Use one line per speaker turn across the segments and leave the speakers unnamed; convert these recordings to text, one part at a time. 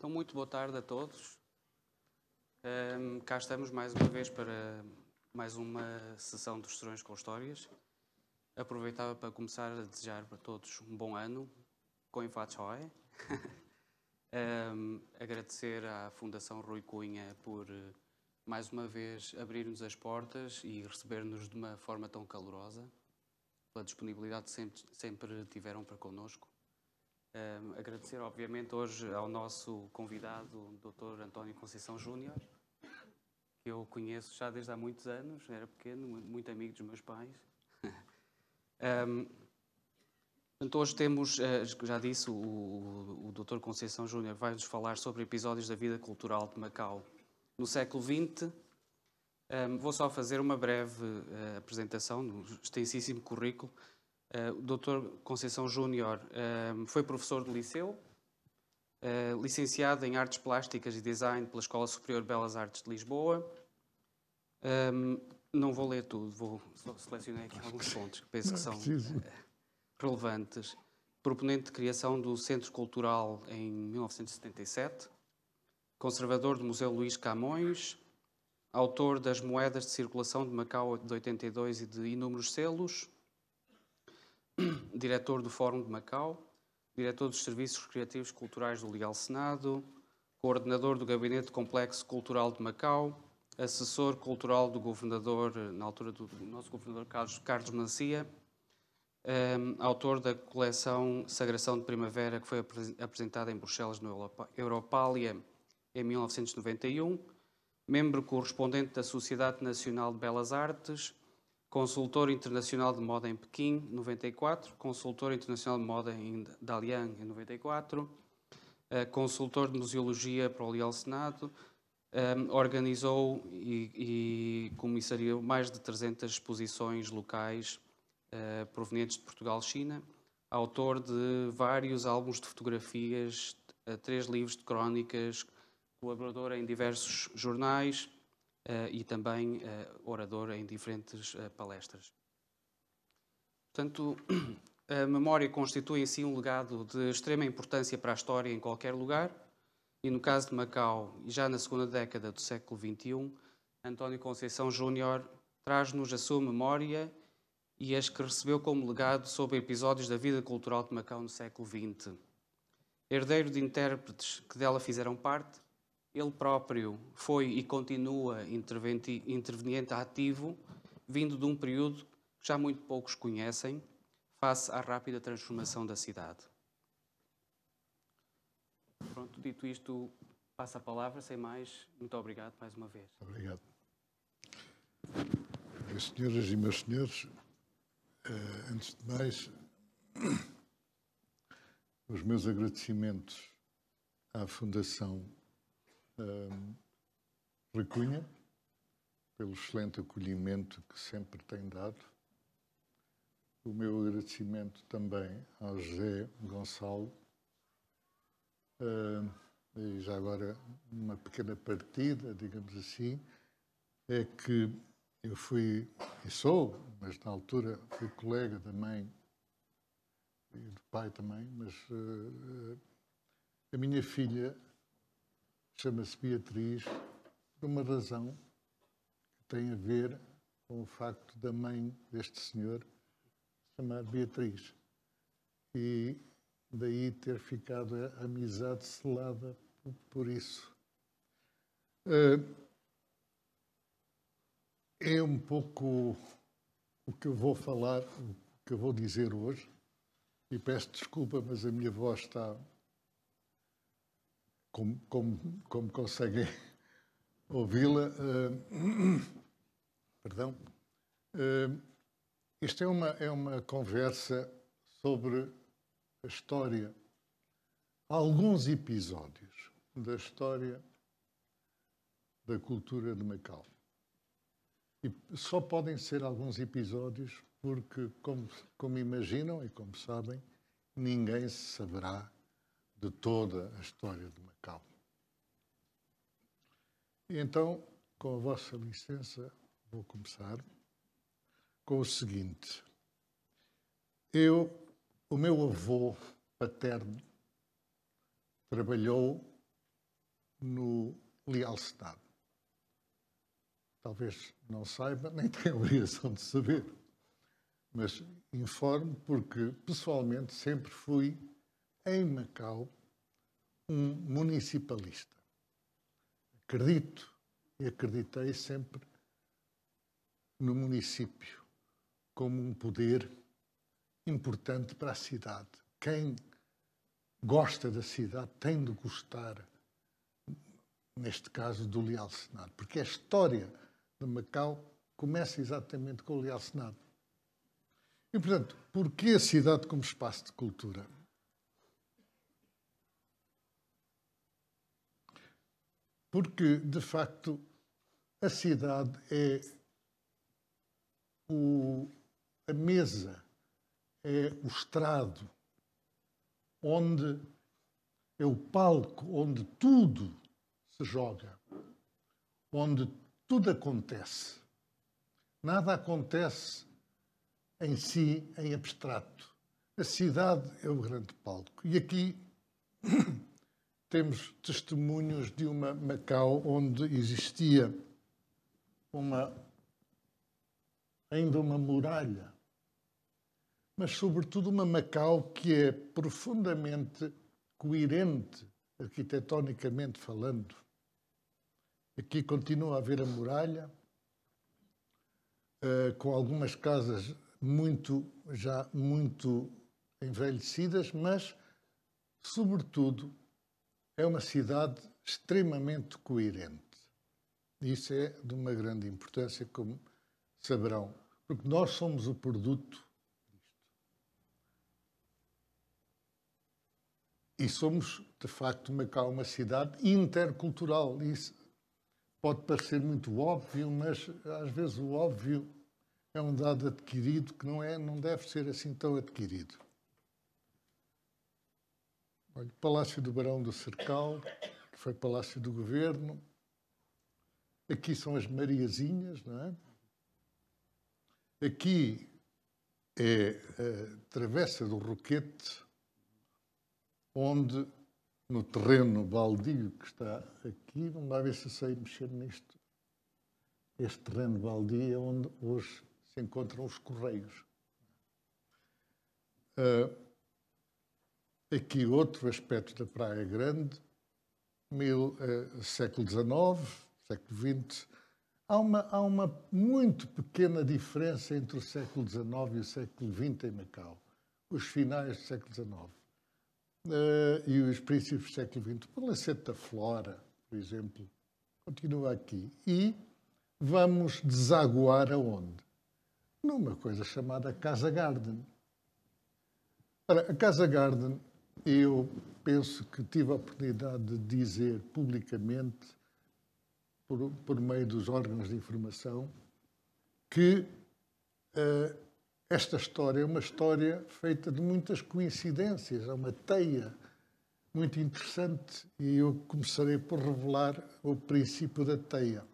Então, muito boa tarde a todos. Cá estamos mais uma vez para mais uma sessão dos Serões com Histórias. Aproveitava para começar a desejar para todos um bom ano, com enfados Hoé. Agradecer à Fundação Rui Cunha por, mais uma vez, abrir-nos as portas e receber-nos de uma forma tão calorosa, pela disponibilidade que sempre tiveram para connosco. Agradecer, obviamente, hoje ao nosso convidado, o Dr. António Conceição Júnior, que eu conheço já desde há muitos anos, era pequeno, muito amigo dos meus pais. Portanto, hoje temos, já disse, o Dr. Conceição Júnior vai-nos falar sobre episódios da vida cultural de Macau no século XX. Vou só fazer uma breve apresentação no extensíssimo currículo. O Dr. Conceição Júnior foi professor de liceu, licenciado em Artes Plásticas e Design pela Escola Superior de Belas Artes de Lisboa. Não vou ler tudo, vou só selecionar aqui alguns pontos que penso que são relevantes. Proponente de criação do Centro Cultural em 1977, conservador do Museu Luís Camões, autor das Moedas de Circulação de Macau de 82 e de inúmeros selos, diretor do Fórum de Macau, diretor dos Serviços Recreativos Culturais do Leal Senado, coordenador do Gabinete Complexo Cultural de Macau, assessor cultural do governador, na altura do nosso governador Carlos Mancia, autor da coleção Sagração de Primavera, que foi apresentada em Bruxelas no Europália em 1991, membro correspondente da Sociedade Nacional de Belas Artes, consultor internacional de moda em Pequim, 94, consultor internacional de moda em Dalian, em 94, consultor de museologia para o Leal Senado, organizou e comissariou mais de 300 exposições locais provenientes de Portugal e China, autor de vários álbuns de fotografias, 3 livros de crónicas, colaborador em diversos jornais, e também orador em diferentes palestras. Portanto, a memória constitui em si um legado de extrema importância para a história em qualquer lugar, e no caso de Macau, e já na segunda década do século XXI, António Conceição Júnior traz-nos a sua memória e as que recebeu como legado sobre episódios da vida cultural de Macau no século XX. Herdeiro de intérpretes que dela fizeram parte, ele próprio foi e continua interveniente ativo, vindo de um período que já muito poucos conhecem, face à rápida transformação da cidade. Pronto, dito isto, passo a palavra, sem mais. Muito obrigado mais uma vez.
Obrigado. Senhoras e meus senhores, antes de mais, os meus agradecimentos à Fundação Rui Cunha pelo excelente acolhimento que sempre tem dado. O meu agradecimento também ao José Gonçalo. E já agora uma pequena partida, digamos assim, é que eu fui, e sou, mas na altura fui colega da mãe e do pai também, mas a minha filha chama-se Beatriz por uma razão que tem a ver com o facto da mãe deste senhor se chamar Beatriz. E daí ter ficado a amizade selada por isso. É um pouco o que eu vou falar, o que eu vou dizer hoje, e peço desculpa, mas a minha voz está, como conseguem ouvi-la, perdão. Isto é uma conversa sobre a história, alguns episódios da história da cultura de Macau. E só podem ser alguns episódios porque, como imaginam e como sabem, ninguém saberá de toda a história de Macau. E então, com a vossa licença, vou começar com o seguinte. O meu avô paterno trabalhou no Leal Senado. Talvez não saiba, nem tenha a obrigação de saber, mas informo porque, pessoalmente, sempre fui, em Macau, um municipalista. Acredito e acreditei sempre no município como um poder importante para a cidade. Quem gosta da cidade tem de gostar, neste caso, do Leal Senado, porque a história de Macau começa exatamente com o Leal Senado. E, portanto, porquê a cidade como espaço de cultura? Porque, de facto, a cidade é a mesa, é o estrado, onde é o palco onde tudo se joga, onde tudo acontece. Nada acontece em si, em abstrato. A cidade é o grande palco. E aqui temos testemunhos de uma Macau onde existia ainda uma muralha, mas sobretudo uma Macau que é profundamente coerente, arquitetonicamente falando. Aqui continua a haver a muralha, com algumas casas já muito envelhecidas, mas, sobretudo, é uma cidade extremamente coerente. Isso é de uma grande importância, como saberão, porque nós somos o produto disto. E somos, de facto, Macau, uma cidade intercultural. Isso pode parecer muito óbvio, mas às vezes o óbvio é um dado adquirido que não deve ser assim tão adquirido. Olha, o Palácio do Barão do Cercal, que foi Palácio do Governo. Aqui são as Mariazinhas, não é? Aqui é a Travessa do Roquete, onde, no terreno baldio que está aqui, vamos lá ver se eu sei mexer nisto. Este terreno baldio é onde hoje se encontram os Correios. Aqui outro aspecto da Praia Grande, século XIX, século XX. Há uma muito pequena diferença entre o século XIX e o século XX em Macau. Os finais do século XIX e os princípios do século XX. O Palacete da Flora, por exemplo, continua aqui. E vamos desaguar aonde? Numa coisa chamada Casa Garden. Ora, a Casa Garden, eu penso que tive a oportunidade de dizer publicamente, por meio dos órgãos de informação, que esta história é uma história feita de muitas coincidências, é uma teia muito interessante e eu começarei por revelar o princípio da teia.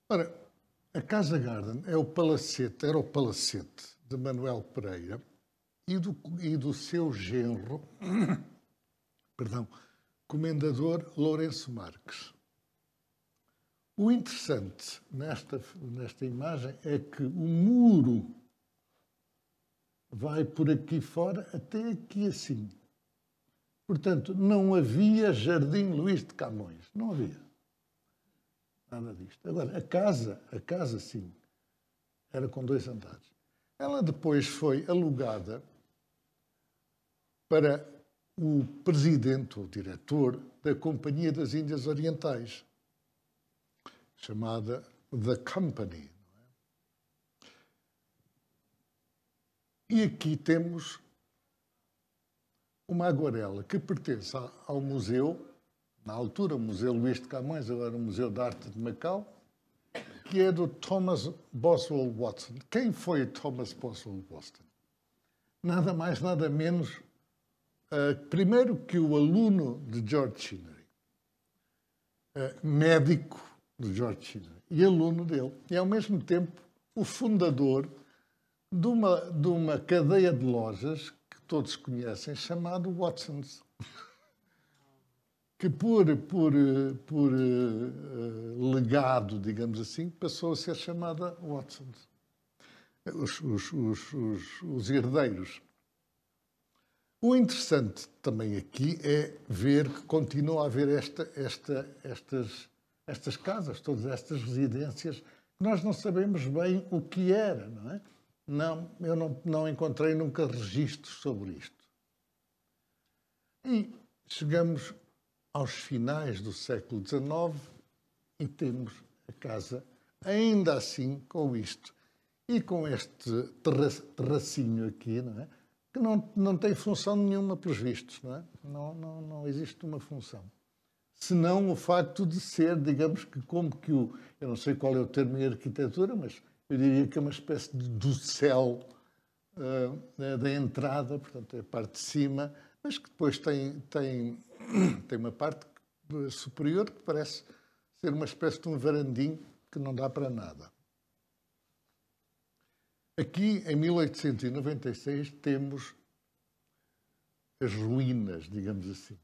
Ora, a Casa Garden era o palacete de Manuel Pereira e do seu genro, comendador Lourenço Marques. O interessante nesta imagem é que o muro vai por aqui fora até aqui assim. Portanto, não havia Jardim Luís de Camões. Não havia nada disto. Agora, a casa sim, era com 2 andares. Ela depois foi alugada para o presidente ou diretor da Companhia das Índias Orientais, chamada The Company. E aqui temos uma aguarela que pertence ao museu, na altura o Museu Luís de Camões, agora o Museu de Arte de Macau, que é do Thomas Boswell Watson. Quem foi Thomas Boswell Watson? Nada mais, nada menos, primeiro que o aluno de George Sinery, médico de George Sinery, e aluno dele. E, ao mesmo tempo, o fundador de uma cadeia de lojas que todos conhecem, chamado Watsons, que por legado, digamos assim, passou a ser chamada Watson. Os herdeiros. O interessante também aqui é ver que continua a haver estas casas, todas estas residências, que nós não sabemos bem o que era, não é? Eu não encontrei nunca registros sobre isto. E chegamos aos finais do século XIX e temos a casa, ainda assim, com isto. E com este terracinho aqui, não é? Que não tem função nenhuma, pelos vistos, não é? Não existe uma função. Senão o facto de ser, digamos que como que eu não sei qual é o termo em arquitetura, mas eu diria que é uma espécie de dossel da entrada, portanto é a parte de cima, mas que depois tem uma parte superior que parece ser uma espécie de um varandinho que não dá para nada. Aqui, em 1896, temos as ruínas, digamos assim.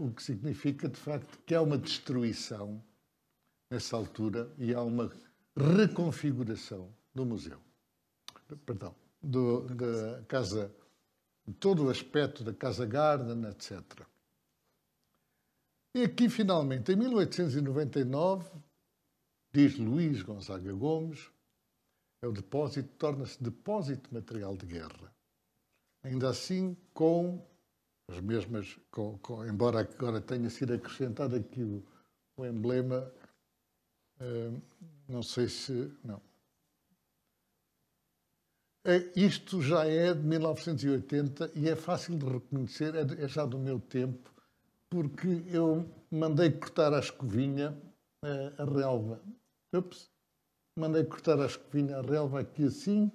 O que significa, de facto, que há uma destruição nessa altura e há uma reconfiguração do museu. Perdão, da casa, todo o aspecto da Casa Garden, etc. E aqui, finalmente, em 1899, diz Luís Gonzaga Gomes, é o depósito, torna-se depósito de material de guerra. Ainda assim, com as mesmas, embora agora tenha sido acrescentado aqui o emblema, não sei se... não. Isto já é de 1980 e é fácil de reconhecer, é já do meu tempo, porque eu mandei cortar à escovinha a relva. Ups! Mandei cortar a escovinha a relva aqui assim,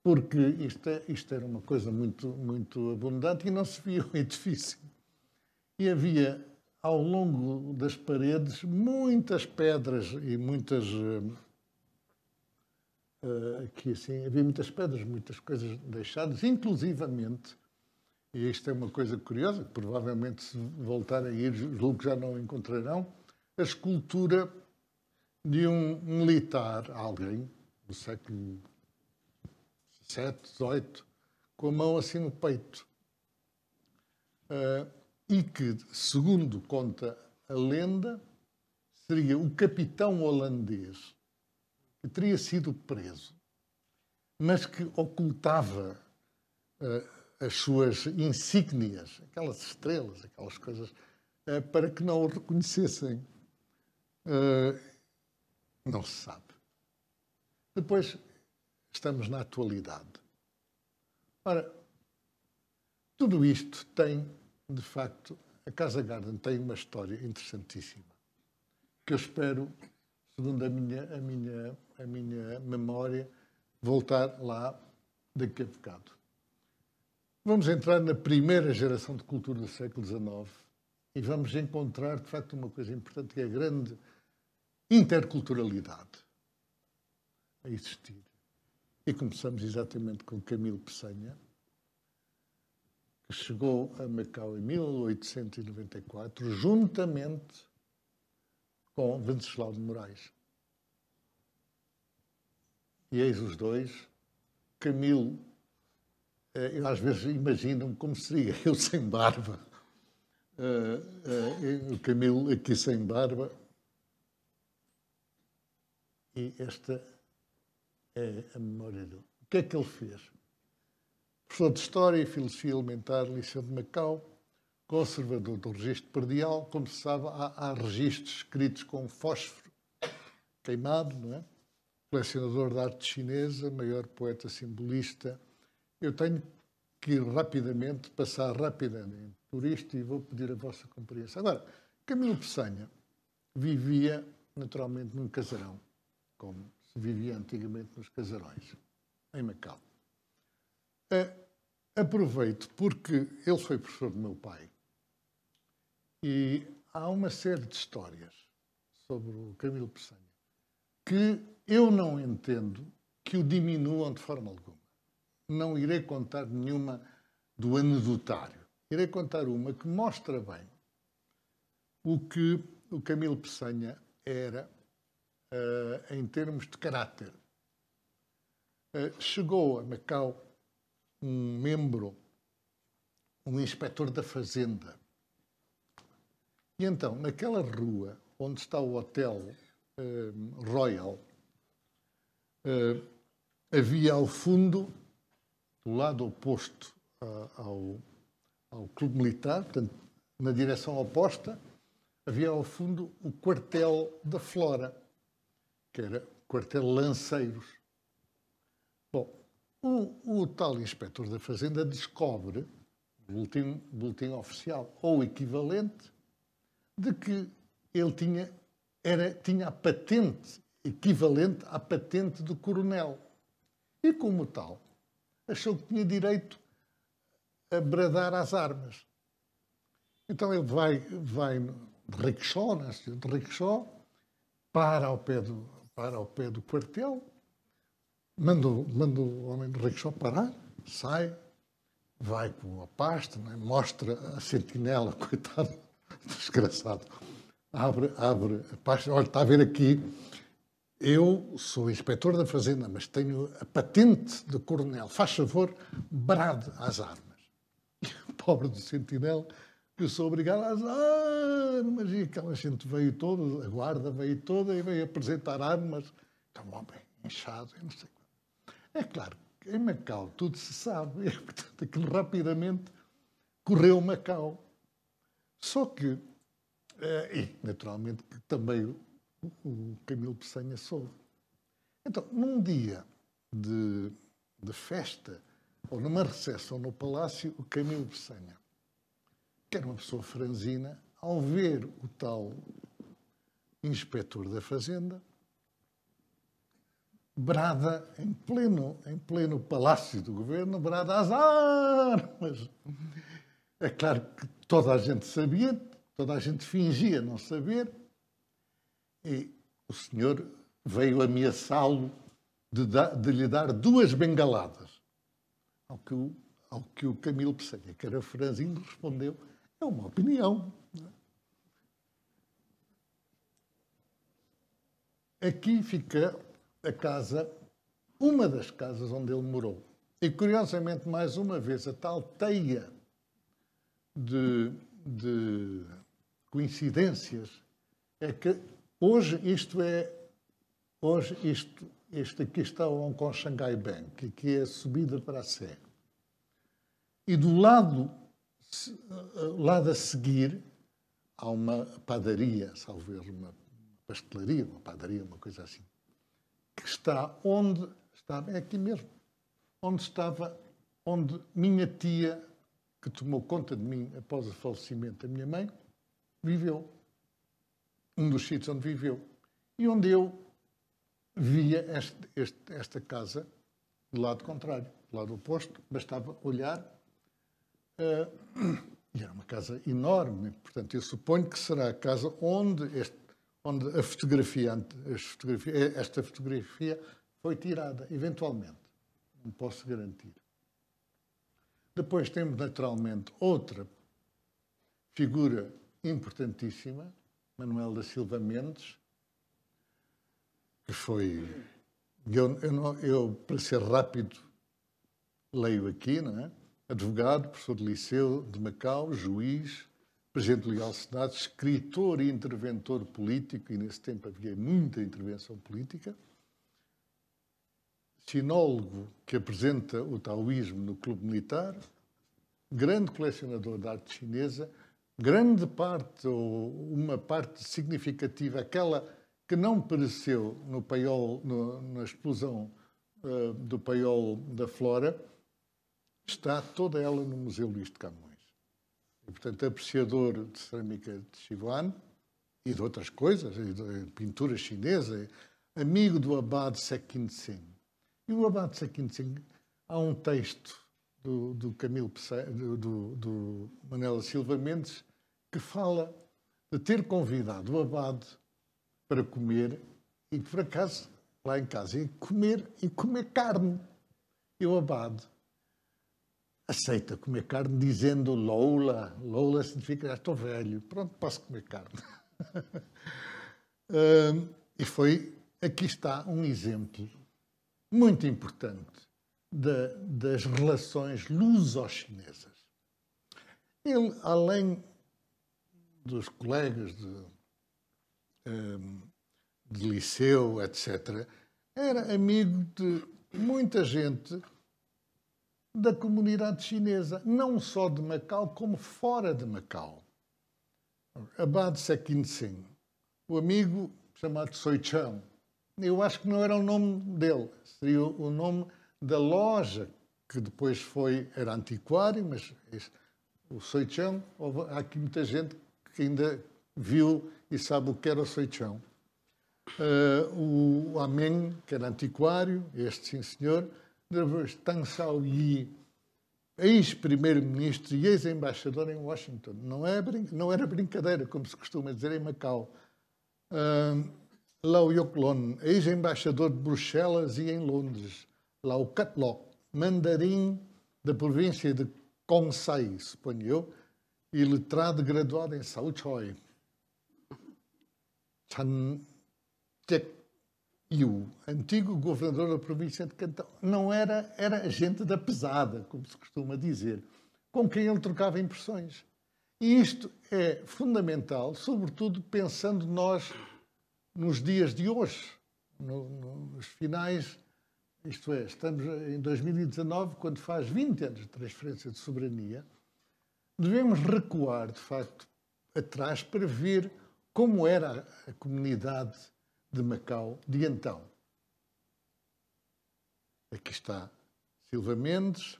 porque isto era uma coisa muito abundante e não se via o edifício. E havia, ao longo das paredes, muitas pedras e muitas... aqui assim, havia muitas pedras, muitas coisas deixadas, inclusivamente, e isto é uma coisa curiosa, que provavelmente se voltarem a ir, julgo que já não encontrarão, a escultura de um militar, alguém do século XVII, XVIII, com a mão assim no peito. E que, segundo conta a lenda, seria o capitão holandês que teria sido preso, mas que ocultava as suas insígnias, aquelas estrelas, aquelas coisas, para que não o reconhecessem. Não se sabe. Depois, estamos na atualidade. Ora, tudo isto tem, de facto, a Casa Garden tem uma história interessantíssima, que eu espero, segundo a minha memória, voltar lá daqui a bocado. Vamos entrar na primeira geração de cultura do século XIX e vamos encontrar, de facto, uma coisa importante, que é a grande interculturalidade a existir. E começamos exatamente com Camilo Peçanha, que chegou a Macau em 1894, juntamente com Venceslau de Moraes. E eis os dois. Camilo, eu às vezes imagino como seria eu sem barba. O Camilo aqui sem barba. E esta é a memória dele. O que é que ele fez? Professor de História e Filosofia Elementar, Liceu de Macau, conservador do registro perdial. Como se sabe, há registros escritos com fósforo queimado, não é? Colecionador de arte chinesa, maior poeta simbolista. Eu tenho que ir rapidamente, passar rapidamente por isto e vou pedir a vossa compreensão. Agora, Camilo Peçanha vivia naturalmente num casarão, como se vivia antigamente nos casarões, em Macau. Aproveito porque ele foi professor do meu pai e há uma série de histórias sobre o Camilo Peçanha que eu não entendo que o diminuam de forma alguma. Não irei contar nenhuma do anedotário. Irei contar uma que mostra bem o que o Camilo Peçanha era em termos de caráter. Chegou a Macau um membro, um inspetor da Fazenda. E então, naquela rua onde está o Hotel Royal, havia ao fundo, do lado oposto ao Clube Militar, portanto, na direção oposta, havia ao fundo o quartel da Flora, que era o quartel Lanceiros. Bom, o tal inspetor da Fazenda descobre, boletim oficial, ou equivalente, de que ele tinha a patente equivalente à patente de coronel. E, como tal, achou que tinha direito a bradar às armas. Então ele vai de rickshaw, de rickshaw, para ao pé do quartel, manda o homem do rickshaw parar, sai, vai com a pasta, né? Mostra a sentinela, coitado, desgraçado, abre a pasta, olha, está a ver aqui, eu sou inspetor da Fazenda, mas tenho a patente de coronel, faz favor, brade às armas. E o pobre do sentinela, que eu sou obrigado às armas, e aquela gente veio toda, a guarda veio toda e veio apresentar armas, está um homem inchado, eu não sei. É claro que em Macau tudo se sabe, e, portanto, aquilo rapidamente correu Macau. Só que, e naturalmente que também o Camilo Peçanha soube. Então, num dia de festa, ou numa recepção no Palácio, o Camilo Peçanha, que era uma pessoa franzina, ao ver o tal inspetor da Fazenda, brada em pleno Palácio do Governo, brada às armas. É claro que toda a gente sabia, toda a gente fingia não saber, e o senhor veio ameaçá-lo de lhe dar 2 bengaladas. Ao que o Camilo Peçanha, que era franzino, respondeu: é uma opinião. Aqui fica a casa, uma das casas onde ele morou. E, curiosamente, mais uma vez, a tal teia de coincidências é que hoje isto aqui está o Hong Kong Shanghai Bank, que é a subida para a Sé. E do lado a seguir há uma padaria, salvo erro, uma pastelaria, uma padaria, uma coisa assim, que está onde estava, é aqui mesmo, onde minha tia, que tomou conta de mim após o falecimento da minha mãe, viveu. Um dos sítios onde viveu. E onde eu via esta casa do lado contrário, do lado oposto, bastava olhar. E era uma casa enorme. Portanto, eu suponho que será a casa onde esta fotografia foi tirada, eventualmente. Não posso garantir. Depois temos, naturalmente, outra figura importantíssima, Manuel da Silva Mendes, que foi... Eu, para ser rápido, leio aqui, não é? Advogado, professor de liceu de Macau, juiz, presidente do Legal Senado, escritor e interventor político, e nesse tempo havia muita intervenção política, sinólogo que apresenta o taoísmo no Clube Militar, grande colecionador de arte chinesa, grande parte, ou uma parte significativa, aquela que não pereceu no paiol, na explosão do paiol da Flora, está toda ela no Museu Luís de Camões. E, portanto, apreciador de cerâmica de Sichuan e de outras coisas, e de pintura chinesa, amigo do abade Sequin Tsing. E o abade Sequin Tsing, há um texto do Camilo Peçanha, do Manuel da Silva Mendes, que fala de ter convidado o abade para comer, e por acaso, lá em casa, e comer carne. E o abade aceita comer carne dizendo Lola. Lola significa já estou velho, pronto, posso comer carne. E aqui está um exemplo muito importante das relações luso-chinesas. Ele, além dos colegas de liceu, etc., era amigo de muita gente da comunidade chinesa, não só de Macau, como fora de Macau. Abad Sequin-Sing, o amigo chamado Soichão, eu acho que não era o nome dele, seria o nome da loja, que depois era antiquário, mas o Soichão, há aqui muita gente que ainda viu e sabe o que era o Soichão. O Ameng, que era antiquário, este sim senhor, depois Tang Xiaoyi, ex-primeiro-ministro e ex-embaixador em Washington. Não era brincadeira, como se costuma dizer em Macau. Lau Yoklon, ex-embaixador de Bruxelas e em Londres. Lau Catlok, mandarim da província de Kansai, suponho eu, e letrado graduado em Sao Choi. Chan Tek-yu, antigo governador da província de Cantão. Não era gente da pesada, como se costuma dizer, com quem ele trocava impressões. E isto é fundamental, sobretudo pensando nós nos dias de hoje, nos finais, isto é, estamos em 2019, quando faz 20 anos de transferência de soberania, devemos recuar, de facto, atrás para ver como era a comunidade de Macau de então. Aqui está Silva Mendes,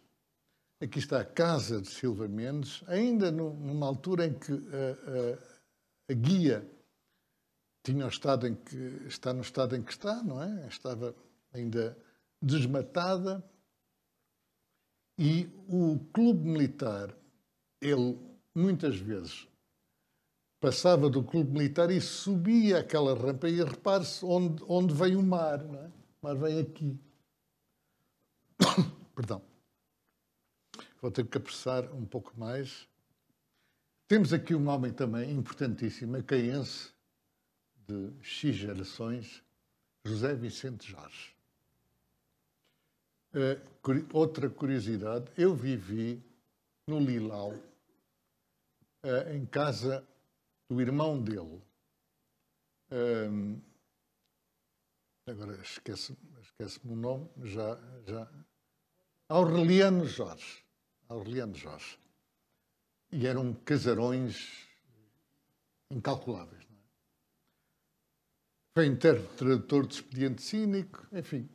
aqui está a casa de Silva Mendes, ainda numa altura em que a guia está no estado em que está, não é? Estava ainda desmatada, e o clube militar, ele muitas vezes passava do clube militar e subia aquela rampa, e repare-se onde vem o mar, não é? O mar vem aqui. Perdão. Vou ter que apressar um pouco mais. Temos aqui um homem também importantíssimo, macaense, de X gerações, José Vicente Jorge. Outra curiosidade, eu vivi no Lilau, em casa do irmão dele. Agora esquece-me o nome, já. Aureliano Jorge. E eram casarões incalculáveis. Não é? Foi intérprete, tradutor de expediente cínico, enfim,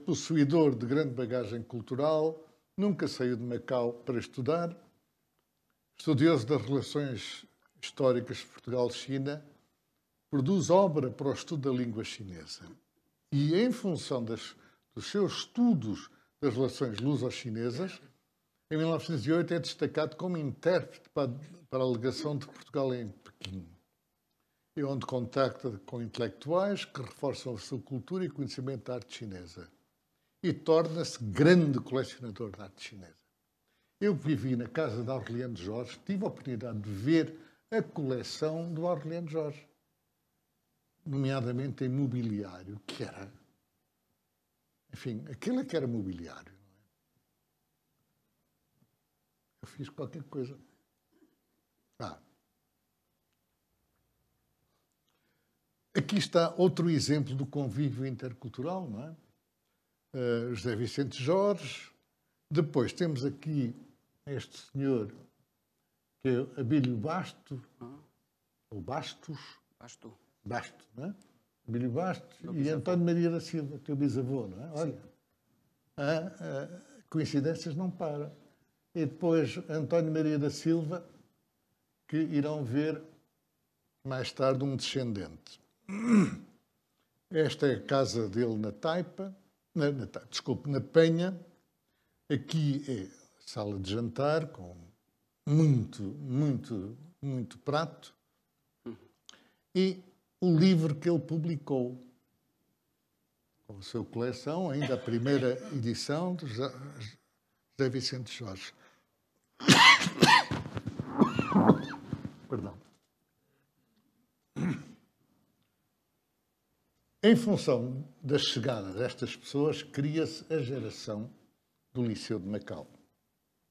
possuidor de grande bagagem cultural, nunca saiu de Macau para estudar, estudioso das relações históricas de Portugal-China, produz obra para o estudo da língua chinesa. E, em função dos seus estudos das relações luso-chinesas, em 1908 é destacado como intérprete para a legação de Portugal em Pequim, e onde contacta com intelectuais que reforçam a sua cultura e conhecimento da arte chinesa. E torna-se grande colecionador de arte chinesa. Eu vivi na casa de Aureliano Jorge, tive a oportunidade de ver a coleção do Aureliano Jorge, nomeadamente em mobiliário, que era... Enfim, aquilo é que era mobiliário. Não é? Eu fiz qualquer coisa. Aqui está outro exemplo do convívio intercultural, não é? José Vicente Jorge. Depois temos aqui este senhor, que é Abílio Basto, ou Bastos. Basto, não é? Abílio Bastos e António Maria da Silva, teu bisavô, não é? Olha, coincidências não param. E depois António Maria da Silva, que irão ver mais tarde um descendente. Esta é a casa dele na Taipa, na Penha. Aqui é a sala de jantar, com muito prato. E o livro que ele publicou, com a sua coleção, ainda a primeira edição, de José Vicente Jorge. Perdão. Em função da chegada destas pessoas, cria-se a geração do Liceu de Macau.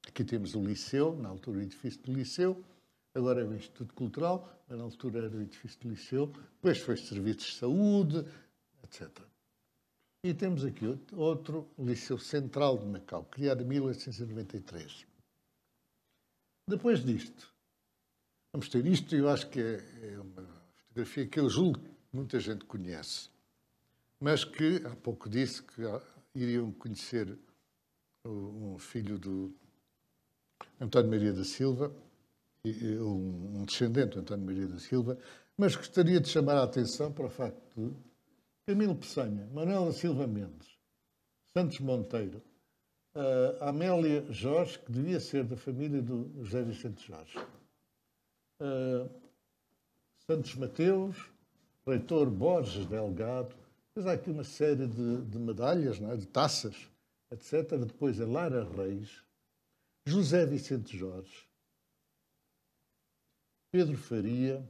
Aqui temos o Liceu, na altura o edifício do Liceu, agora é o Instituto Cultural, mas na altura era o edifício do Liceu, depois foi Serviços de Saúde, etc. E temos aqui outro Liceu Central de Macau, criado em 1893. Depois disto, vamos ter isto, eu acho que é uma fotografia que eu julgo que muita gente conhece, mas que há pouco disse que iriam conhecer um filho do António Maria da Silva, um descendente do António Maria da Silva, mas gostaria de chamar a atenção para o facto de Camilo Peçanha, Manuel da Silva Mendes, Santos Monteiro, Amélia Jorge, que devia ser da família do José Vicente Jorge, Santos Mateus, Reitor Borges Delgado, depois há aqui uma série de medalhas, não é? De taças, etc. Depois a Lara Reis, José Vicente Jorge, Pedro Faria,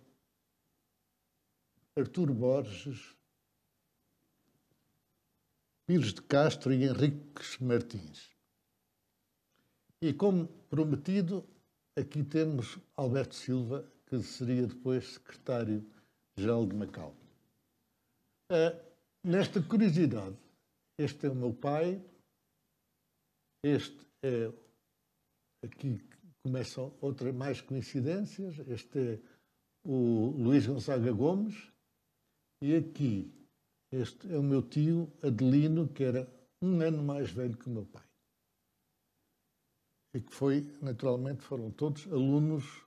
Artur Borges, Pires de Castro e Henriques Martins. E como prometido, aqui temos Alberto Silva, que seria depois secretário-geral de Macau. Nesta curiosidade, este é o meu pai, este é, aqui começam outras mais coincidências, este é o Luís Gonzaga Gomes, e aqui este é o meu tio Adelino, que era um ano mais velho que o meu pai. E que foi, naturalmente, foram todos alunos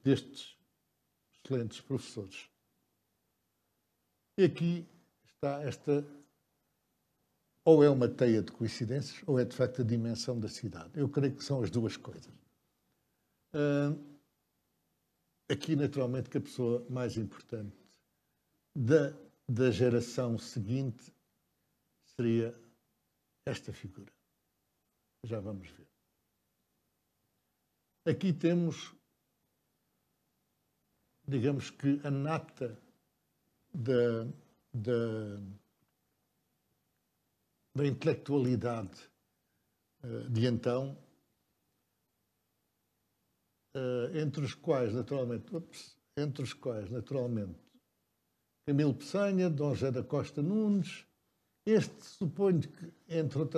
destes excelentes professores. E aqui está esta, ou é uma teia de coincidências, ou é de facto a dimensão da cidade. Eu creio que são as duas coisas. Aqui, naturalmente, que a pessoa mais importante da geração seguinte seria esta figura. Já vamos ver. Aqui temos, digamos que, a nata da intelectualidade de então, entre os quais, naturalmente, Camilo Peçanha, Dom José da Costa Nunes. Este, suponho que,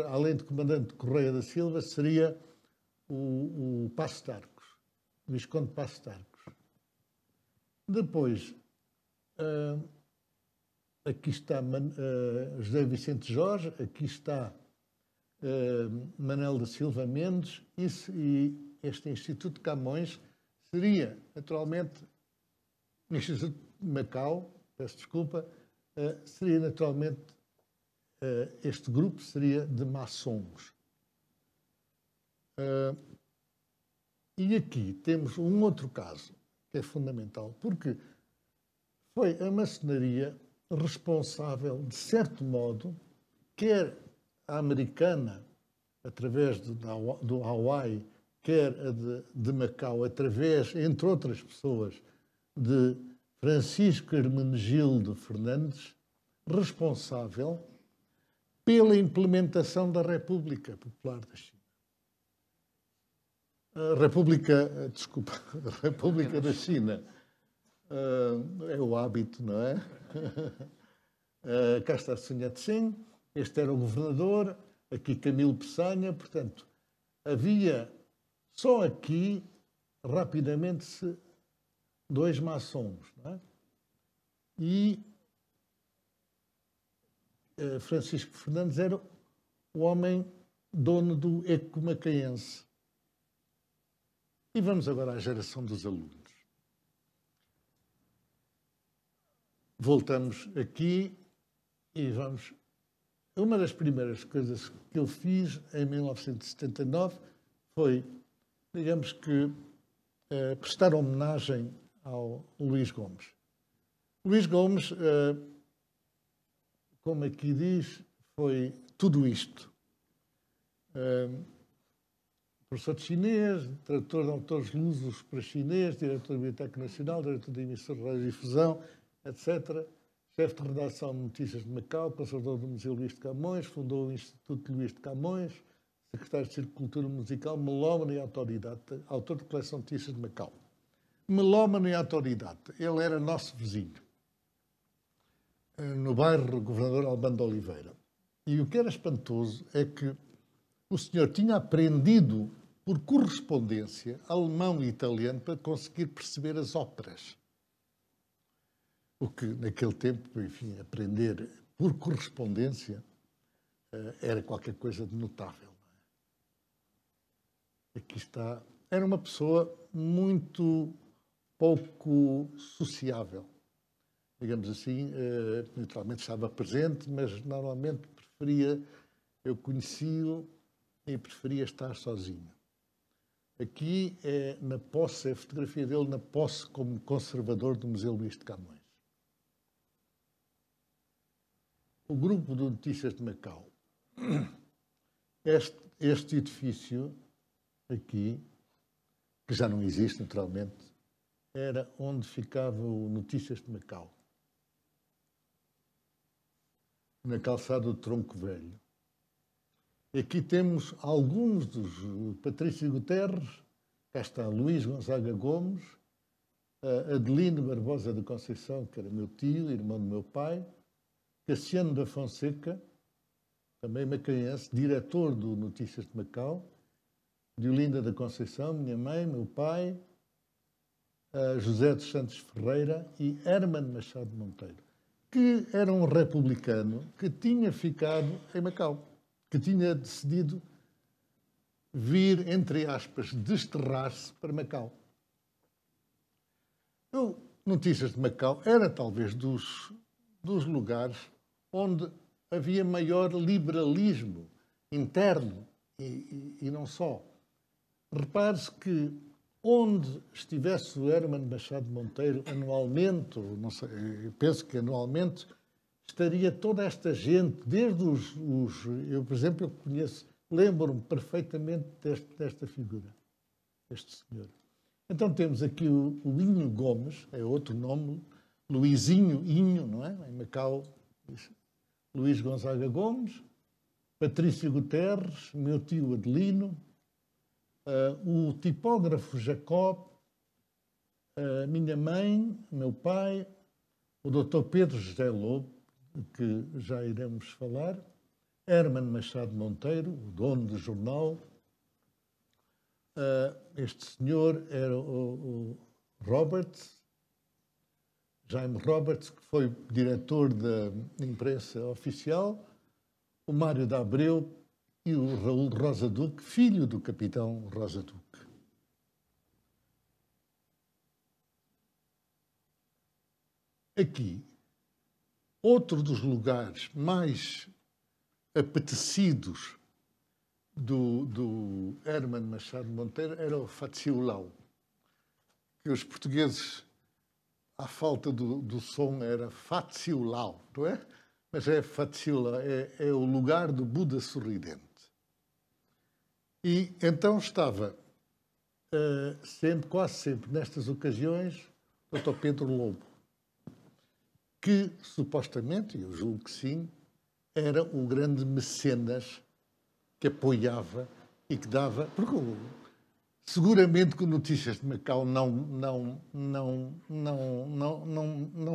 além de comandante Correia da Silva, seria o Paços de Arcos, o Visconde de Paços de Arcos. Depois, aqui está José Vicente Jorge, aqui está Manuel da Silva Mendes, e este Instituto de Camões seria, naturalmente, o Instituto de Macau, peço desculpa, seria naturalmente, este grupo seria de maçons. E aqui temos um outro caso que é fundamental, porque foi a maçonaria responsável, de certo modo, quer a americana, através do Hawaii, quer a de Macau, através, entre outras pessoas, de Francisco Hermenegildo Fernandes, responsável pela implementação da República Popular da China. A República da China é o hábito, não é? Cá está Sun Yat-sen, este era o governador, aqui Camilo Peçanha, portanto, havia só aqui, rapidamente, dois maçons, não é? E Francisco Fernandes era o homem dono do Eco Macaense. E vamos agora à geração dos alunos. Voltamos aqui e vamos... Uma das primeiras coisas que eu fiz em 1979 foi, digamos que, prestar homenagem ao Luís Gomes. Luís Gomes, como aqui diz, foi tudo isto. professor de chinês, tradutor de autores lusos para chinês, diretor da Biblioteca Nacional, diretor da emissora de radiodifusão, etc. Chefe de redação de Notícias de Macau, conservador do Museu Luís de Camões, fundou o Instituto Luís de Camões, secretário de Círculo de Cultura Musical, melómano e autodidata, autor de coleção de Notícias de Macau. Melómano e autodidata. Ele era nosso vizinho, no bairro Governador Albano de Oliveira. E o que era espantoso é que o senhor tinha aprendido por correspondência alemão e italiano para conseguir perceber as óperas. O que, naquele tempo, enfim, aprender por correspondência era qualquer coisa de notável. Aqui está. Era uma pessoa muito pouco sociável. Digamos assim, naturalmente estava presente, mas normalmente preferia, eu conheci-o e preferia estar sozinho. Aqui é na posse, é a fotografia dele na posse como conservador do Museu Luís de Camões. O grupo de Notícias de Macau. Este edifício aqui, que já não existe naturalmente, era onde ficava o Notícias de Macau, na calçada do Tronco Velho. Aqui temos alguns dos Patrício Guterres, cá está Luís Gonzaga Gomes, Adelino Barbosa da Conceição, que era meu tio, irmão do meu pai, Cassiano da Fonseca, também macaense, diretor do Notícias de Macau, Diolinda da Conceição, minha mãe, meu pai, José dos Santos Ferreira e Herman Machado Monteiro, que era um republicano que tinha ficado em Macau, que tinha decidido vir, entre aspas, desterrar-se para Macau. O Notícias de Macau era talvez dos lugares onde havia maior liberalismo interno e não só. Repare-se que onde estivesse o Herman Machado Monteiro anualmente, ou não sei, penso que anualmente, estaria toda esta gente, desde eu, por exemplo, eu conheço, lembro-me perfeitamente desta figura, este senhor. Então temos aqui o Inho Gomes, é outro nome, Luizinho Inho, não é? Em Macau, Luís Gonzaga Gomes, Patrício Guterres, meu tio Adelino, o tipógrafo Jacob, a minha mãe, meu pai, o Dr. Pedro José Lobo, que já iremos falar, Herman Machado Monteiro, o dono do jornal. Este senhor era o Roberts, Jaime Roberts, que foi diretor da imprensa oficial, o Mário de Abreu e o Raul Rosa Duque, filho do capitão Rosa Duque. Aqui, outro dos lugares mais apetecidos do Herman Machado Monteiro era o Fatsiulau, que os portugueses, à falta do som, era Fatsiulau, não é? Mas é Fatsiulau, é o lugar do Buda sorridente. E então estava quase sempre, nestas ocasiões, o Dr. Pedro Lobo, que supostamente, eu julgo que sim, era o grande mecenas que apoiava e que dava, porque seguramente que o Notícias de Macau não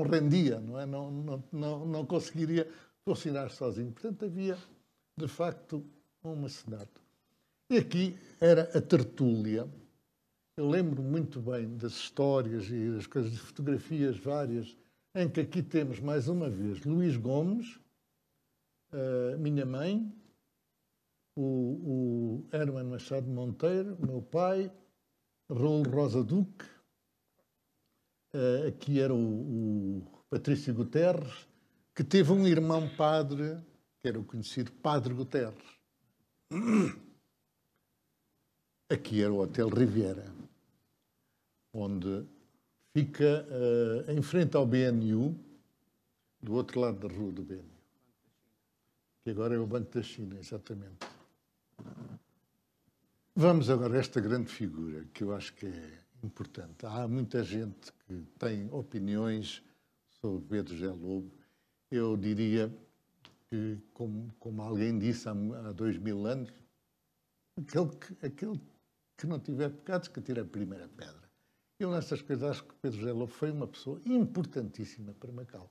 rendia, não é? Não conseguiria funcionar sozinho. Portanto, havia, de facto, um mecenato. E aqui era a tertúlia. Eu lembro muito bem das histórias e das coisas, de fotografias várias, em que aqui temos, mais uma vez, Luís Gomes, minha mãe, o Herman Machado Monteiro, meu pai, Raul Rosa Duque, aqui era o Patrício Guterres, que teve um irmão padre, que era o conhecido Padre Guterres. Aqui era o Hotel Riviera, onde fica em frente ao BNU, do outro lado da rua do BNU, que agora é o Banco da China, exatamente. Vamos agora a esta grande figura, que eu acho que é importante. Há muita gente que tem opiniões sobre Pedro José Lobo. Eu diria que, como alguém disse há 2000 anos, aquele que não tiver pecados, que atire a primeira pedra. Eu, nessas coisas, acho que Pedro José Lobo foi uma pessoa importantíssima para Macau.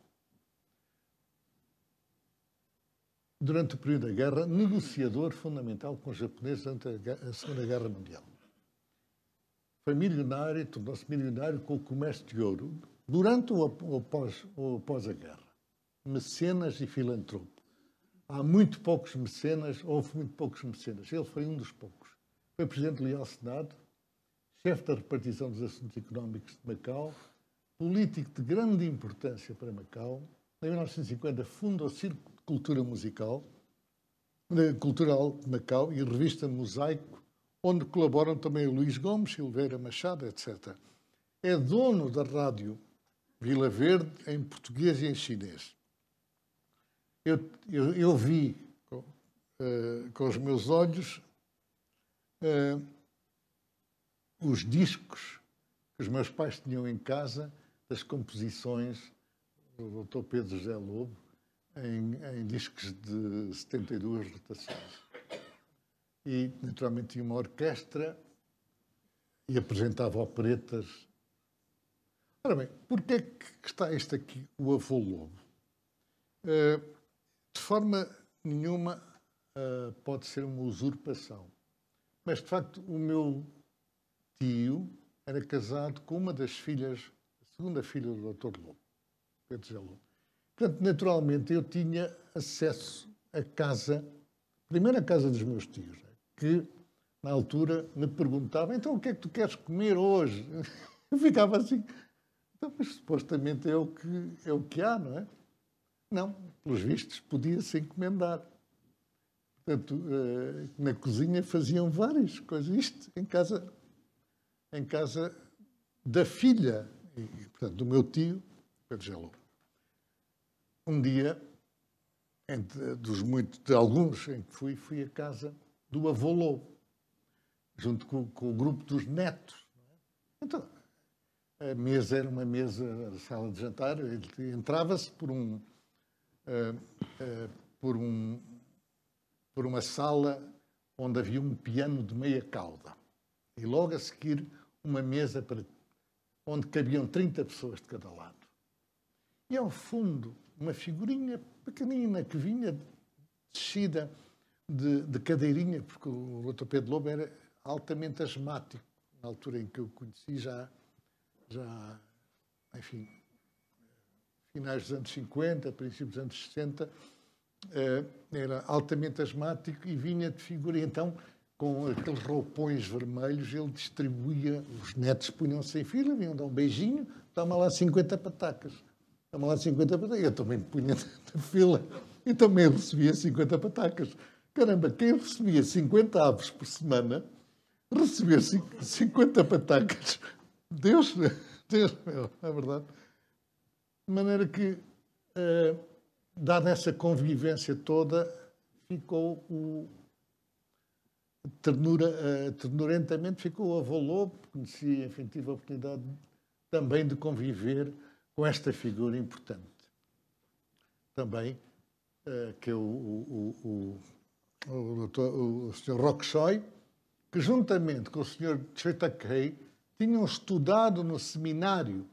Durante o período da guerra, negociador fundamental com os japoneses durante a Segunda Guerra Mundial. Foi milionário, tornou-se milionário com o comércio de ouro durante ou pós a guerra. Mecenas e filantropo. Há muito poucos mecenas, houve muito poucos mecenas. Ele foi um dos poucos. Foi presidente leal ao Senado, chefe da repartição dos assuntos económicos de Macau, político de grande importância para Macau. Em 1950 funda o Círculo de Cultura Cultural de Macau e a revista Mosaico, onde colaboram também o Luís Gomes, Silveira Machado, etc. É dono da rádio Vila Verde em português e em chinês. Eu vi com os meus olhos os discos que os meus pais tinham em casa das composições do Dr. Pedro José Lobo em discos de 72 rotações. E, naturalmente, tinha uma orquestra e apresentava operetas. Ora bem, porquê é que está isto aqui, o avô Lobo? De forma nenhuma pode ser uma usurpação. Mas, de facto, o meu tio era casado com uma das filhas, a segunda filha do Dr. Lobo, Pedro José Lobo. Portanto, naturalmente, eu tinha acesso à casa, primeiro à casa dos meus tios, que, na altura, me perguntavam, então, o que é que tu queres comer hoje? Eu ficava assim, então, mas supostamente é o que há, não é? Não, pelos vistos, podia-se encomendar. Portanto, na cozinha faziam várias coisas. Isto em casa da filha, portanto, do meu tio, Pedro José Lobo. Um dia, de alguns em que fui à casa do avô Lobo, junto com o grupo dos netos. Então, a mesa era uma mesa, a sala de jantar, entrava-se por uma sala onde havia um piano de meia cauda. E logo a seguir uma mesa onde cabiam 30 pessoas de cada lado. E ao fundo uma figurinha pequenina que vinha descida de cadeirinha, porque o Dr. Pedro Lobo era altamente asmático. Na altura em que eu o conheci, já enfim, finais dos anos 50, princípios dos anos 60, era altamente asmático e vinha de figura. Então, com aqueles roupões vermelhos, ele distribuía, os netos punham-se em fila, vinham dar um beijinho, toma lá 50 patacas. Toma lá 50 patacas. Eu também me punha na fila e também recebia 50 patacas. Caramba, quem recebia 50 aves por semana, recebia 50 patacas. Deus meu, é verdade. De maneira que, dada essa convivência toda, ficou ternurentamente ficou o avô Lobo, conheci, enfim, tive a oportunidade também de conviver com esta figura importante. Também, que é o Sr. Roquechoi, que juntamente com o Sr. Choi Tak-hei tinham estudado no seminário.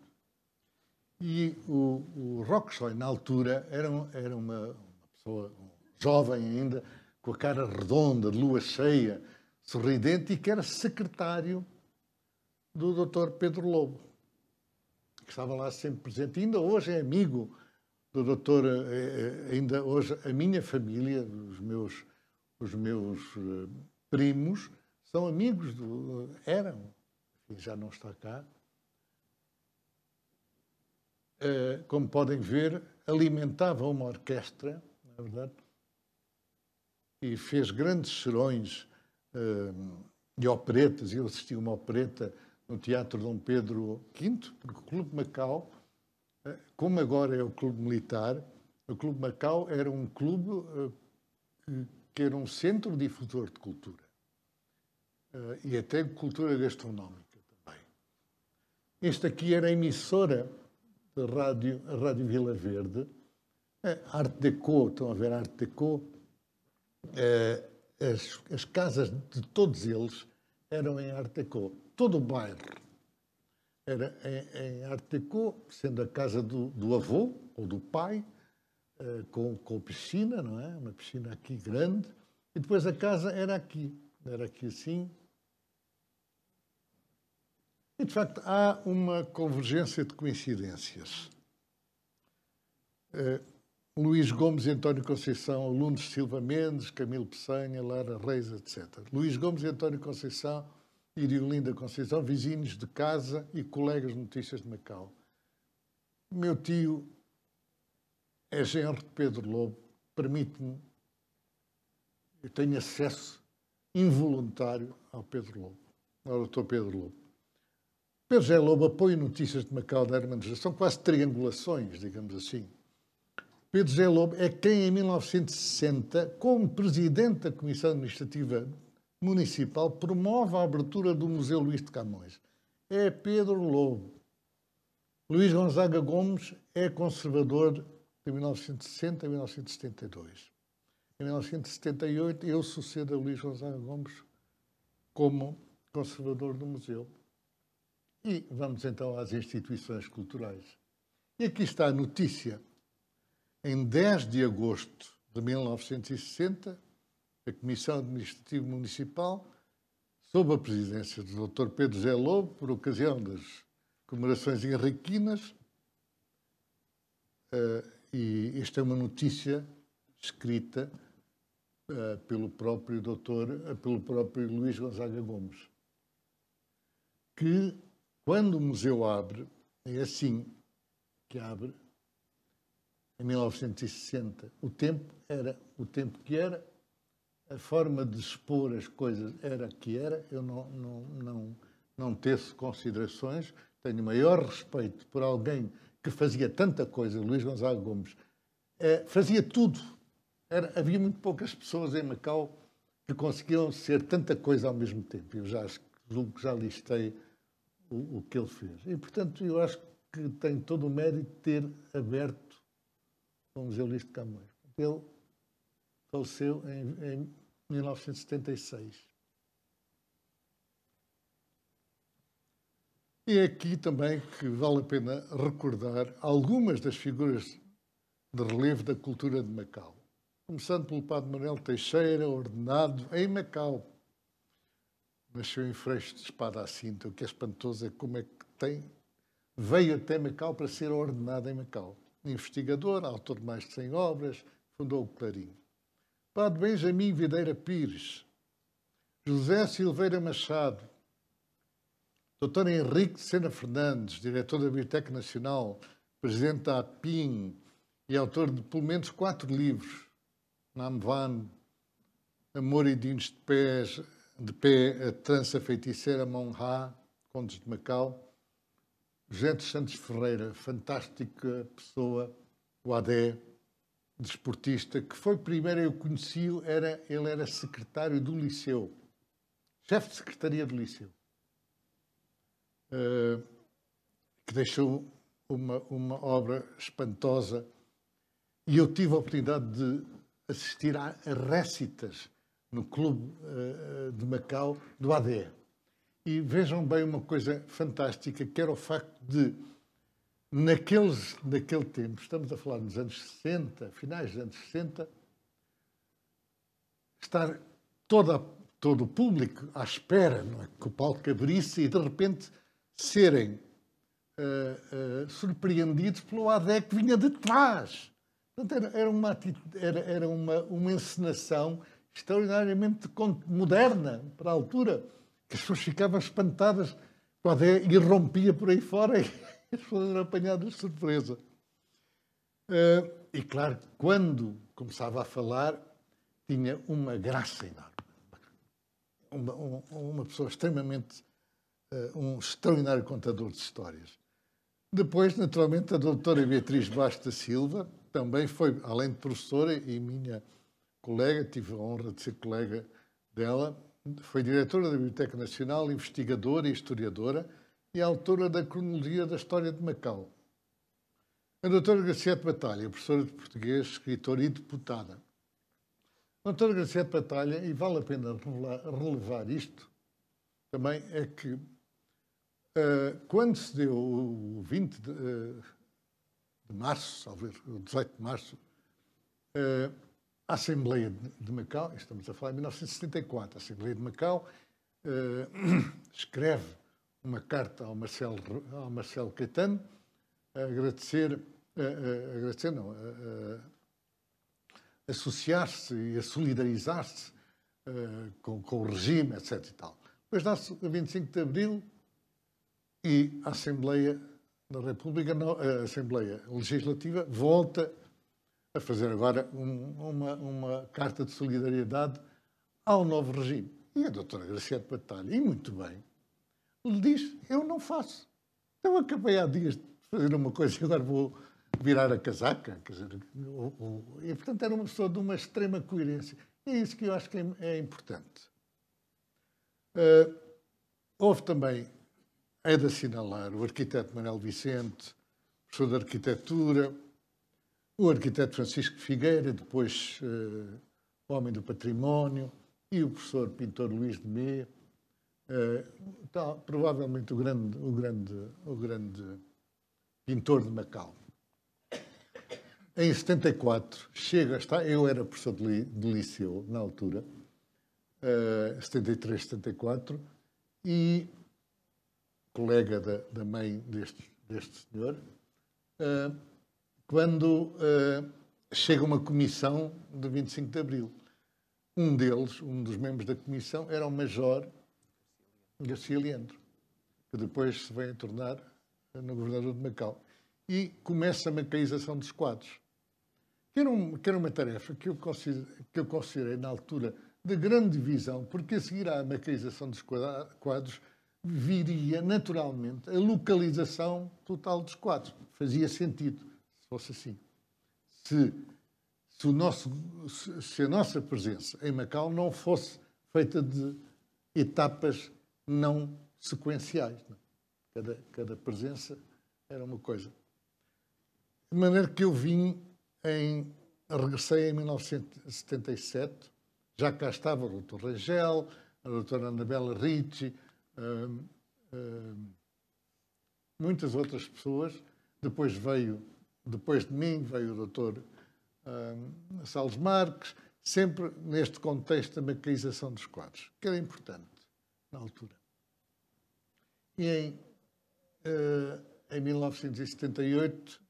E o Roquechoi, na altura, era uma pessoa jovem ainda, com a cara redonda, de lua cheia, sorridente, e que era secretário do Dr. Pedro Lobo, que estava lá sempre presente. E ainda hoje é amigo do doutor, ainda hoje a minha família, os meus primos, são amigos, eram, enfim, já não está cá. Como podem ver, alimentava uma orquestra, na verdade, e fez grandes serões de operetas. Eu assisti uma opereta no Teatro Dom Pedro V, porque o Clube Macau, como agora é o Clube Militar, o Clube Macau era um clube que era um centro difusor de cultura. e até cultura gastronómica também. Este aqui era a emissora da rádio, a Rádio Vila Verde, Art Deco, estão a ver Art Deco? As casas de todos eles eram em Art Deco. Todo o bairro era em Art Deco, sendo a casa do avô ou do pai, com piscina, não é? Uma piscina aqui grande. E depois a casa era aqui assim. E, de facto, há uma convergência de coincidências. Luís Gomes e António Conceição, alunos Silva Mendes, Camilo Peçanha, Lara Reis, etc. Luís Gomes e António Conceição e Iriolinda Conceição, vizinhos de casa e colegas de Notícias de Macau. Meu tio é genro de Pedro Lobo, permite-me, eu tenho acesso involuntário ao Pedro Lobo, ao Dr. Pedro Lobo. Pedro G. Lobo apoia Notícias de Macau da Hermandade. São quase triangulações, digamos assim. Pedro G. Lobo é quem, em 1960, como presidente da Comissão Administrativa Municipal, promove a abertura do Museu Luís de Camões. É Pedro Lobo. Luís Gonzaga Gomes é conservador de 1960 a 1972. Em 1978, eu sucedo a Luís Gonzaga Gomes como conservador do museu. E vamos então às instituições culturais. E aqui está a notícia. Em 10 de agosto de 1960, a Comissão Administrativa Municipal, sob a presidência do Dr. Pedro G. Lobo, por ocasião das comemorações henriquinas, e esta é uma notícia escrita pelo próprio Luís Gonzaga Gomes, que, quando o museu abre, é assim que abre, em 1960, o tempo era o tempo que era, a forma de expor as coisas era a que era, eu não teço considerações, tenho maior respeito por alguém que fazia tanta coisa, Luís Gonzaga Gomes, fazia tudo. Havia muito poucas pessoas em Macau que conseguiam ser tanta coisa ao mesmo tempo. Eu julgo que já listei o que ele fez. E, portanto, eu acho que tem todo o mérito de ter aberto o Museu Luís de Camões. Ele faleceu em 1976. E é aqui também que vale a pena recordar algumas das figuras de relevo da cultura de Macau. Começando pelo Padre Manuel Teixeira, ordenado em Macau. Nasceu em Freixo de Espada à Cinta. O que é espantoso é como é que veio até Macau para ser ordenado em Macau. Investigador, autor de mais de 100 obras, fundou o Clarim. Padre Benjamin Videira Pires, José Silveira Machado, Dr. Henrique de Sena Fernandes, diretor da Biblioteca Nacional, presidente da APIN e autor de pelo menos 4 livros, Namvan, Amor e Dinos de Pé, A Trança Feiticeira, Monra, Contos de Macau, José dos Santos Ferreira, fantástica pessoa, o Adé, desportista, que foi primeiro, eu conheci-o, ele era secretário do Liceu, chefe de secretaria do Liceu, que deixou uma obra espantosa, e eu tive a oportunidade de assistir a récitas no Clube de Macau do Adé. E vejam bem uma coisa fantástica, que era o facto de, naquele tempo, estamos a falar nos anos 60, finais dos anos 60, estar todo o público à espera, não é, que o palco abrisse e, de repente, serem surpreendidos pelo Adé que vinha de trás. Portanto, era uma encenação extraordinariamente moderna para a altura, que as pessoas ficavam espantadas, o Adé irrompia por aí fora e as pessoas eram apanhadas de surpresa. E claro, quando começava a falar, tinha uma graça enorme. Uma pessoa extremamente... um extraordinário contador de histórias. Depois, naturalmente, a doutora Beatriz Bastos da Silva também foi, além de professora e minha colega, tive a honra de ser colega dela, foi diretora da Biblioteca Nacional, investigadora e historiadora e autora da Cronologia da História de Macau. A doutora Graciete Batalha, professora de português, escritora e deputada. A doutora Graciete Batalha, e vale a pena relevar isto, também é que quando se deu o 20 de março, talvez, o 18 de março, a Assembleia de Macau, estamos a falar em 1974, a Assembleia de Macau escreve uma carta ao Marcelo Caetano a associar-se e a solidarizar-se com o regime, etc. E tal. Depois dá-se o 25 de Abril e a Assembleia da República, a Assembleia Legislativa, volta a fazer agora uma carta de solidariedade ao novo regime. E a doutora Graciete Batalha, e muito bem, lhe diz, eu não faço. Eu acabei há dias de fazer uma coisa e agora vou virar a casaca. Quer dizer, e, portanto, era uma pessoa de uma extrema coerência. E é isso que eu acho que é importante. Houve também, é de assinalar, o arquiteto Manuel Vicente, professor de arquitetura, o arquiteto Francisco Figueira, depois homem do património, e o professor pintor Luís de Mê, provavelmente o grande pintor de Macau. Em 74, eu era professor de liceu na altura, 73, 74, e colega da mãe deste senhor, quando chega uma comissão de 25 de Abril. Um dos membros da comissão, era o Major Garcia Leandro, que depois se vem a tornar no governador de Macau. E começa a macaização dos quadros. Que era uma tarefa que eu considerei, na altura, de grande visão, porque a seguir à macaização dos quadros viria, naturalmente, a localização total dos quadros. Fazia sentido, se fosse assim. Se a nossa presença em Macau não fosse feita de etapas não sequenciais. Não? Cada presença era uma coisa. De maneira que eu regressei em 1977, já cá estava o Dr. Rangel, a doutora Anabela Ricci, muitas outras pessoas. Depois de mim, veio o Dr. Salles Marques, sempre neste contexto da macaização dos quadros, que era importante na altura. E em 1978,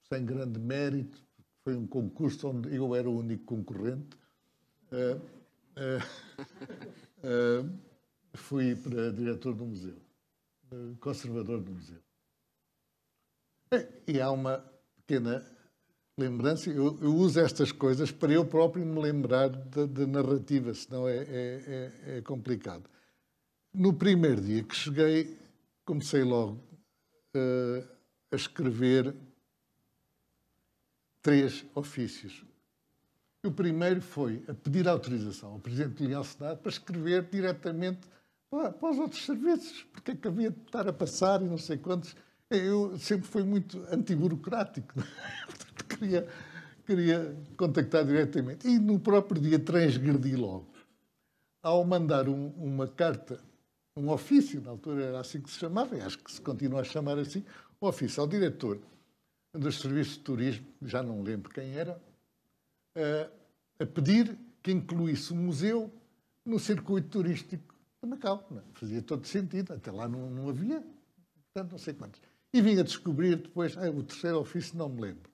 sem grande mérito, foi um concurso onde eu era o único concorrente, fui para diretor do museu, conservador do museu. E há uma pequena lembrança, eu uso estas coisas para eu próprio me lembrar da narrativa, senão é complicado. No primeiro dia que cheguei, comecei logo a escrever 3 ofícios. O primeiro foi a pedir autorização ao Presidente do Leal Senado para escrever diretamente para os outros serviços, porque é que havia de estar a passar e não sei quantos. Eu sempre fui muito antiburocrático, queria contactar diretamente. E no próprio dia transgredi logo. Ao mandar uma carta, um ofício, na altura era assim que se chamava, e acho que se continua a chamar assim, um ofício ao diretor dos serviços de turismo, já não lembro quem era, a pedir que incluísse o museu no circuito turístico de Macau. Não, fazia todo sentido, até lá não havia, portanto, não sei quantos. E vim a descobrir depois, o terceiro ofício não me lembro.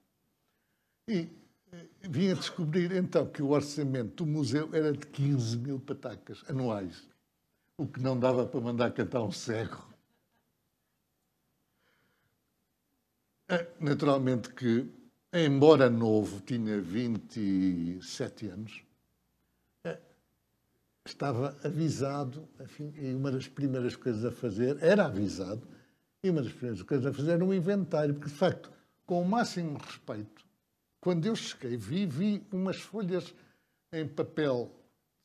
E vim a descobrir então que o orçamento do museu era de 15 mil patacas anuais, o que não dava para mandar cantar um cego. Naturalmente que, embora novo, tinha 27 anos, estava avisado, enfim, e uma das primeiras coisas a fazer, era avisado, e uma das primeiras coisas a fazer era um inventário, porque, de facto, com o máximo respeito, quando eu cheguei, vi umas folhas em papel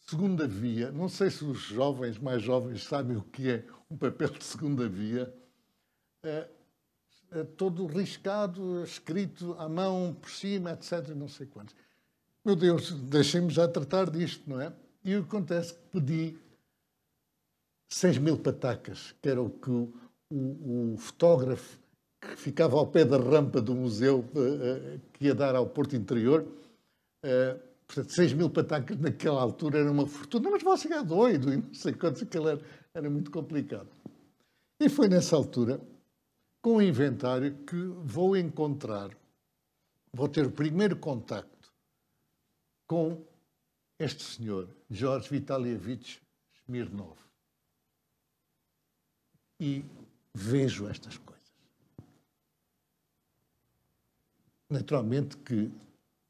segunda via. Não sei se os jovens, mais jovens, sabem o que é um papel de segunda via. Todo riscado, escrito à mão, por cima, etc. Não sei quantos. Meu Deus, deixem-me já tratar disto, não é? E o que acontece é que pedi 6.000 patacas, que era o que o fotógrafo que ficava ao pé da rampa do museu que ia dar ao Porto Interior, portanto, 6.000 patacas naquela altura era uma fortuna, mas você é doido, e não sei quantos, aquilo era muito complicado. E foi nessa altura, com o inventário, que vou ter o primeiro contacto com este senhor, George Vitalievich Smirnov. E vejo estas coisas. Naturalmente que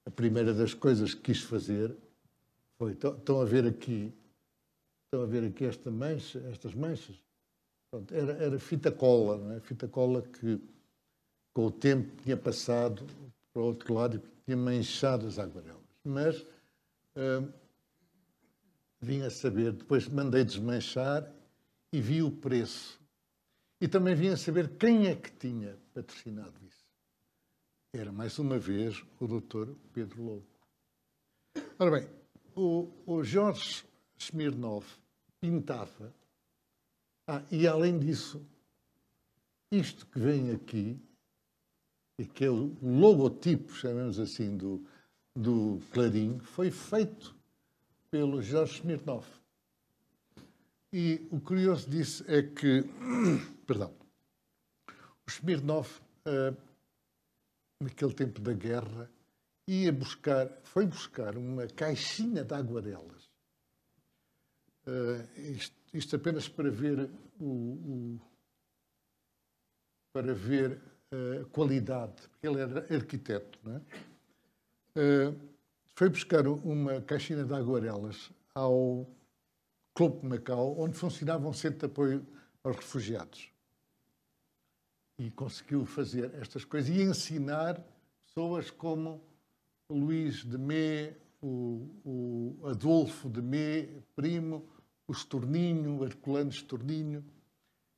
a primeira das coisas que quis fazer foi... Estão a ver aqui estas manchas? Pronto, era fita cola, não é? Fita cola que com o tempo tinha passado para o outro lado e tinha manchado as aguarelas. Mas vim a saber, depois mandei desmanchar e vi o preço. E também vim a saber quem é que tinha patrocinado isso. Era, mais uma vez, o Dr. Pedro Lobo. Ora bem, o George Smirnov pintava. E além disso, isto que vem aqui, e que é o logotipo, chamamos assim, do Clarim, foi feito pelo George Smirnov. E o curioso disso é que, perdão, o Smirnov, naquele tempo da guerra, foi buscar uma caixinha de aguarelas. Isto apenas para ver a qualidade, porque ele era arquiteto, não é? Foi buscar uma caixinha de aguarelas ao Clube de Macau, onde funcionava um centro de apoio aos refugiados. E conseguiu fazer estas coisas e ensinar pessoas como o Luís de Mé, o Adolfo de Mé, primo, o Estorninho, o Herculano Estorninho,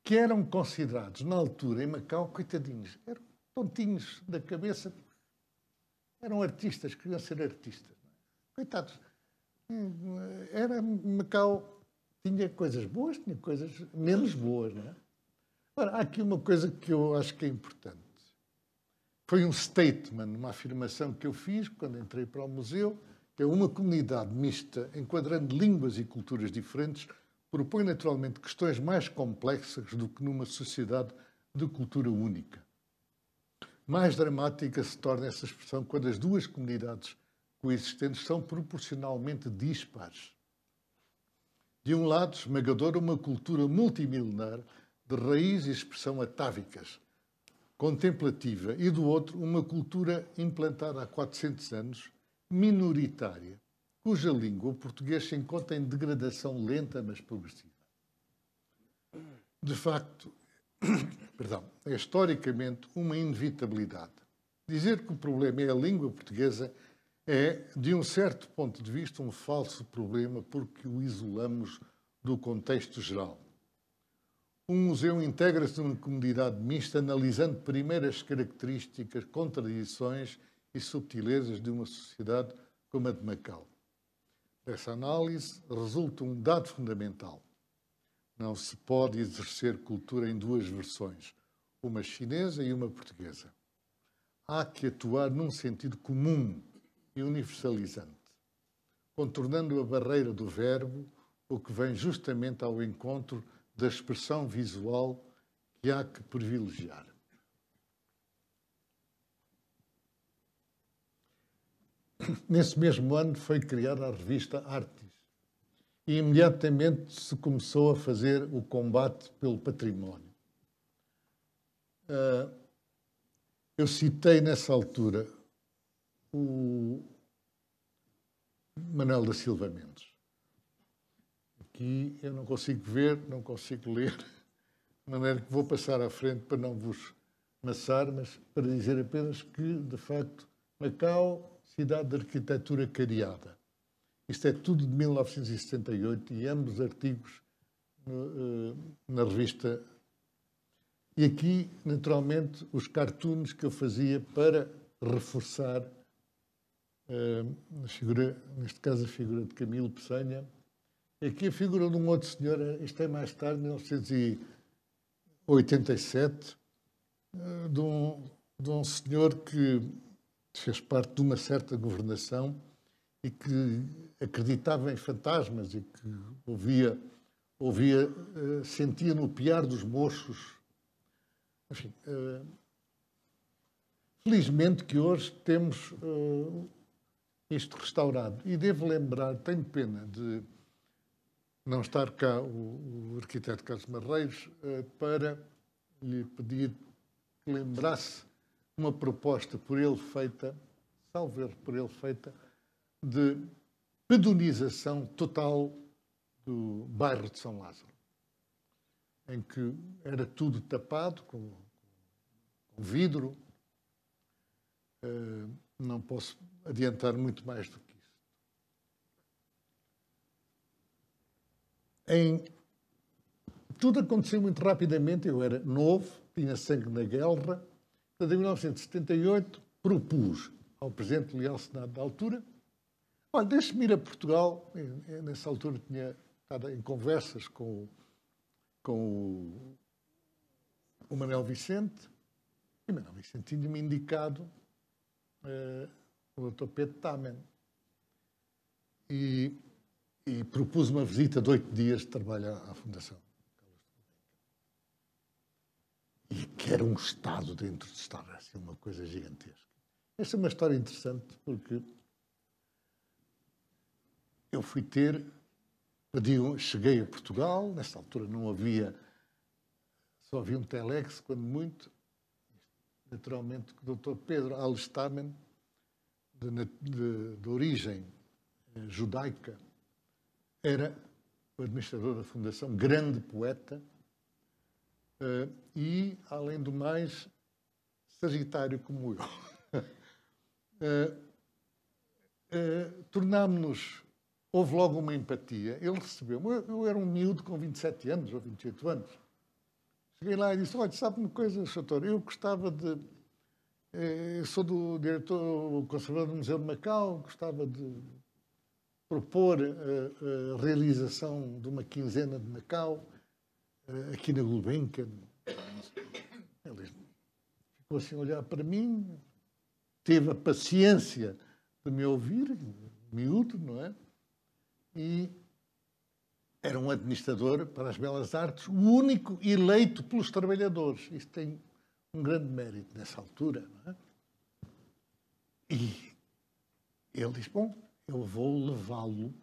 que eram considerados, na altura, em Macau, coitadinhos, eram tontinhos da cabeça, eram artistas, queriam ser artistas. Coitados. Macau tinha coisas boas, tinha coisas menos boas, não é? Ora, há aqui uma coisa que eu acho que é importante. Foi um statement, uma afirmação que eu fiz quando entrei para o museu, que é uma comunidade mista, enquadrando línguas e culturas diferentes, propõe naturalmente questões mais complexas do que numa sociedade de cultura única. Mais dramática se torna essa expressão quando as duas comunidades coexistentes são proporcionalmente dispares. De um lado, esmagadora, uma cultura multimilenar de raiz e expressão atávicas, contemplativa, e do outro, uma cultura implantada há 400 anos, minoritária, cuja língua, o português, se encontra em degradação lenta, mas progressiva. De facto, é historicamente uma inevitabilidade. Dizer que o problema é a língua portuguesa é, de um certo ponto de vista, um falso problema porque o isolamos do contexto geral. Um museu integra-se numa comunidade mista, analisando primeiro as características, contradições e subtilezas de uma sociedade como a de Macau. Dessa análise resulta um dado fundamental. Não se pode exercer cultura em duas versões, uma chinesa e uma portuguesa. Há que atuar num sentido comum e universalizante, contornando a barreira do verbo, o que vem justamente ao encontro da expressão visual que há que privilegiar. Nesse mesmo ano foi criada a revista Artis e imediatamente se começou a fazer o combate pelo património. Eu citei nessa altura o Manuel da Silva Mendes. Aqui eu não consigo ver, não consigo ler, de maneira que vou passar à frente para não vos maçar, mas para dizer apenas que, de facto, Macau, cidade de arquitetura cariada, Isto é tudo de 1978 e ambos artigos na revista. E aqui, naturalmente, os cartoons que eu fazia para reforçar, neste caso, a figura de Camilo Peçanha. Aqui a figura de um outro senhor, isto é mais tarde, 1987, de um senhor que fez parte de uma certa governação e que acreditava em fantasmas e que sentia no piar dos mochos. Enfim, felizmente que hoje temos isto restaurado. E devo lembrar, tenho pena de não estar cá o arquiteto Carlos Marreiros para lhe pedir que lembrasse uma proposta por ele feita, salvo erro por ele feita, de pedonização total do bairro de São Lázaro, em que era tudo tapado com vidro. Não posso adiantar muito mais do que isso. Tudo aconteceu muito rapidamente. Eu era novo, tinha sangue na guerra. Portanto, em 1978, propus ao presidente Leal Senado da altura: olha, deixe-me ir a Portugal. Nessa altura tinha estado em conversas com o Manuel Vicente. E o Manuel Vicente tinha-me indicado o Dr. Pedro Tamen. E propus uma visita de 8 dias de trabalho à Fundação. E que era um Estado dentro de Estado, assim, uma coisa gigantesca. Esta é uma história interessante porque eu fui cheguei a Portugal, nesta altura não havia, só havia um telex, quando muito, naturalmente, o Dr. Pedro Alestamen, de origem judaica, era o administrador da Fundação, grande poeta, e, além do mais, sagitário como eu. Tornámos-nos, houve logo uma empatia. Ele recebeu-me, eu era um miúdo com 27 anos ou 28 anos. Cheguei lá e disse: olha, sabe uma coisa, doutor, eu gostava de... Eu sou do diretor conservador do Museu de Macau, gostava de propor a realização de uma quinzena de Macau aqui na Gulbenkian. Ele ficou assim a olhar para mim, teve a paciência de me ouvir, miúdo, não é? E era um administrador para as belas artes, o único eleito pelos trabalhadores. Isto tem um grande mérito nessa altura, não é? E ele disse: bom, eu vou levá-lo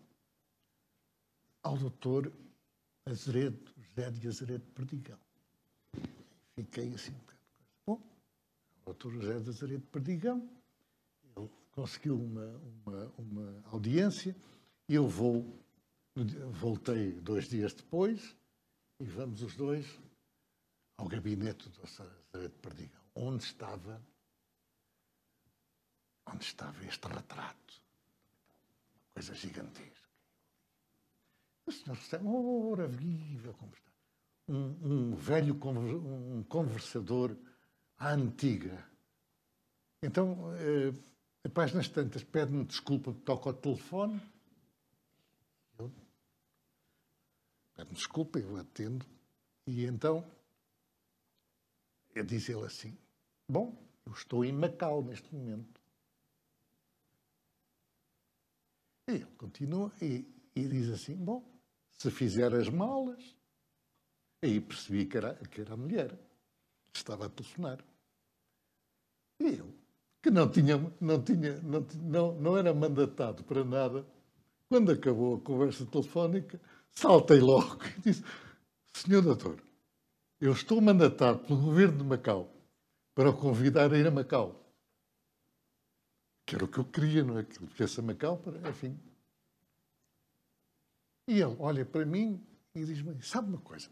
ao doutor Azeredo, José de Azeredo Perdigão. Fiquei assim um bocado. Bom, o doutor José de Azeredo Perdigão, ele conseguiu uma audiência e eu voltei 2 dias depois e vamos os dois ao gabinete do doutor Azeredo Perdigão, onde estava este retrato. Uma coisa gigantesca. O senhor recebe, ora viva, como está. Um velho conversador à antiga. Então, a páginas tantas, pede-me desculpa que toca ao telefone. Pede-me desculpa, eu atendo. E então, diz ele assim: bom, eu estou em Macau neste momento. E ele continua e diz assim: bom, se fizer as malas. Aí percebi que era a mulher que estava a telefonar. E eu, que não era mandatado para nada, quando acabou a conversa telefónica, saltei logo e disse: senhor doutor, eu estou mandatado pelo governo de Macau para o convidar a ir a Macau. Que era o que eu queria, não é? Que ele viesse a Macau, enfim. E ele olha para mim e diz-me: sabe uma coisa?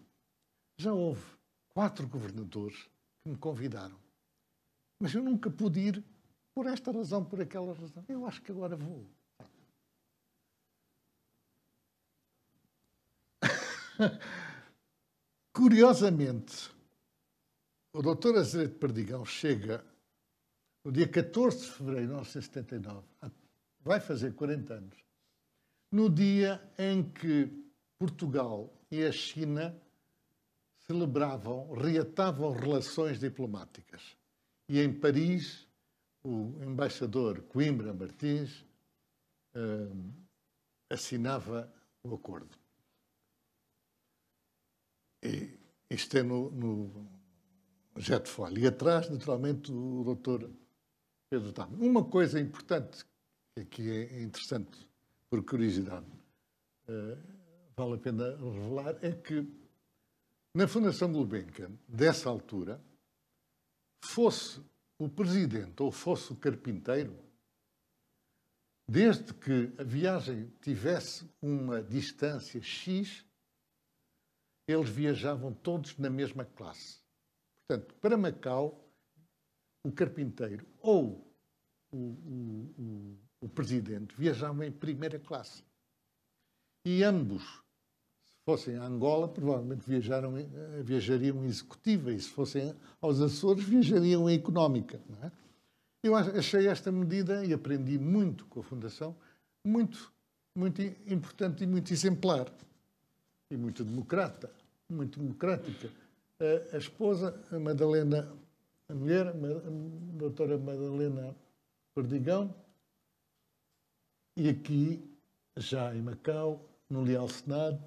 Já houve 4 governadores que me convidaram, mas eu nunca pude ir por esta razão, por aquela razão. Eu acho que agora vou. Curiosamente, o Dr. Azeredo Perdigão chega no dia 14 de fevereiro de 1979, vai fazer 40 anos, no dia em que Portugal e a China reatavam relações diplomáticas. E em Paris, o embaixador Coimbra Martins assinava o acordo. E isto é no jet foil. E atrás, naturalmente, o doutor Pedro Tama. Uma coisa importante, que aqui é interessante, por curiosidade, vale a pena revelar, é que na Fundação Gulbenkian, dessa altura, fosse o presidente ou fosse o carpinteiro, desde que a viagem tivesse uma distância X, eles viajavam todos na mesma classe. Portanto, para Macau, o carpinteiro ou o presidente viajavam em primeira classe. E ambos, se fossem a Angola, provavelmente viajariam em executiva, e se fossem aos Açores, viajariam em económica. Não é? Eu achei esta medida, e aprendi muito com a Fundação, muito, muito importante e muito exemplar. E muito democrática. A esposa, a Madalena, a mulher, a doutora Madalena Perdigão, e aqui, já em Macau, no Leal Senado,